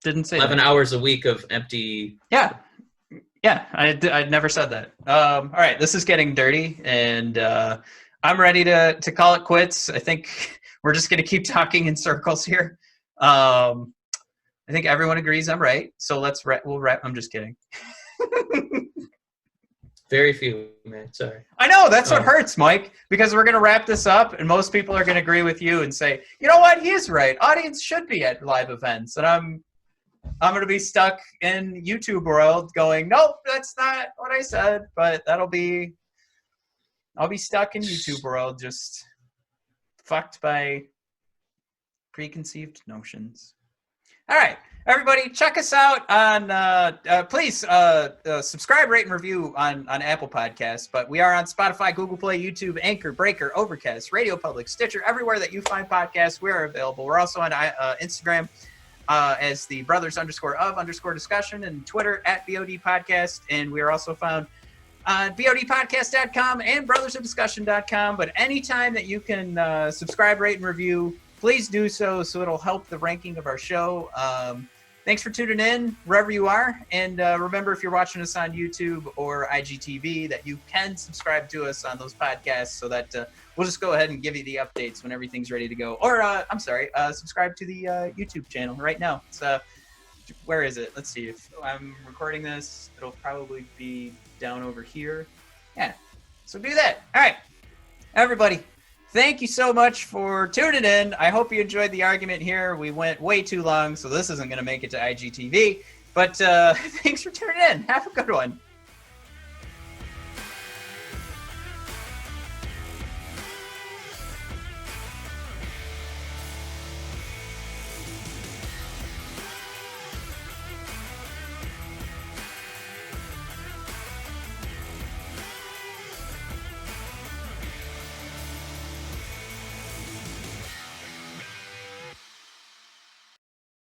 didn't say 11 hours a week of empty. Yeah, I never said that. All right, this is getting dirty, and I'm ready to call it quits. I think we're just going to keep talking in circles here. I think everyone agrees I'm right, so we'll wrap. I'm just kidding. Very few, man. Sorry. I know, that's what hurts, Mike, because we're going to wrap this up, and most people are going to agree with you and say, you know what, he is right. Audience should be at live events, and I'm going to be stuck in YouTube world going, nope, that's not what I said. But I'll be stuck in YouTube world, just fucked by preconceived notions. All right, everybody, check us out on, please subscribe, rate, and review on Apple Podcasts. But we are on Spotify, Google Play, YouTube, Anchor, Breaker, Overcast, Radio Public, Stitcher, everywhere that you find podcasts, we are available. We're also on Instagram. As the brothers_of_discussion, and Twitter at BOD Podcast. And we are also found on BODpodcast.com and brothersofdiscussion.com. But anytime that you can subscribe, rate, and review, please do so it'll help the ranking of our show. Thanks for tuning in wherever you are. And remember, if you're watching us on YouTube or IGTV, that you can subscribe to us on those podcasts so that we'll just go ahead and give you the updates when everything's ready to go. Or, subscribe to the YouTube channel right now. It's, where is it? Let's see. If I'm recording this, it'll probably be down over here. Yeah, so do that. All right, everybody. Thank you so much for tuning in. I hope you enjoyed the argument here. We went way too long, so this isn't going to make it to IGTV. But thanks for tuning in. Have a good one.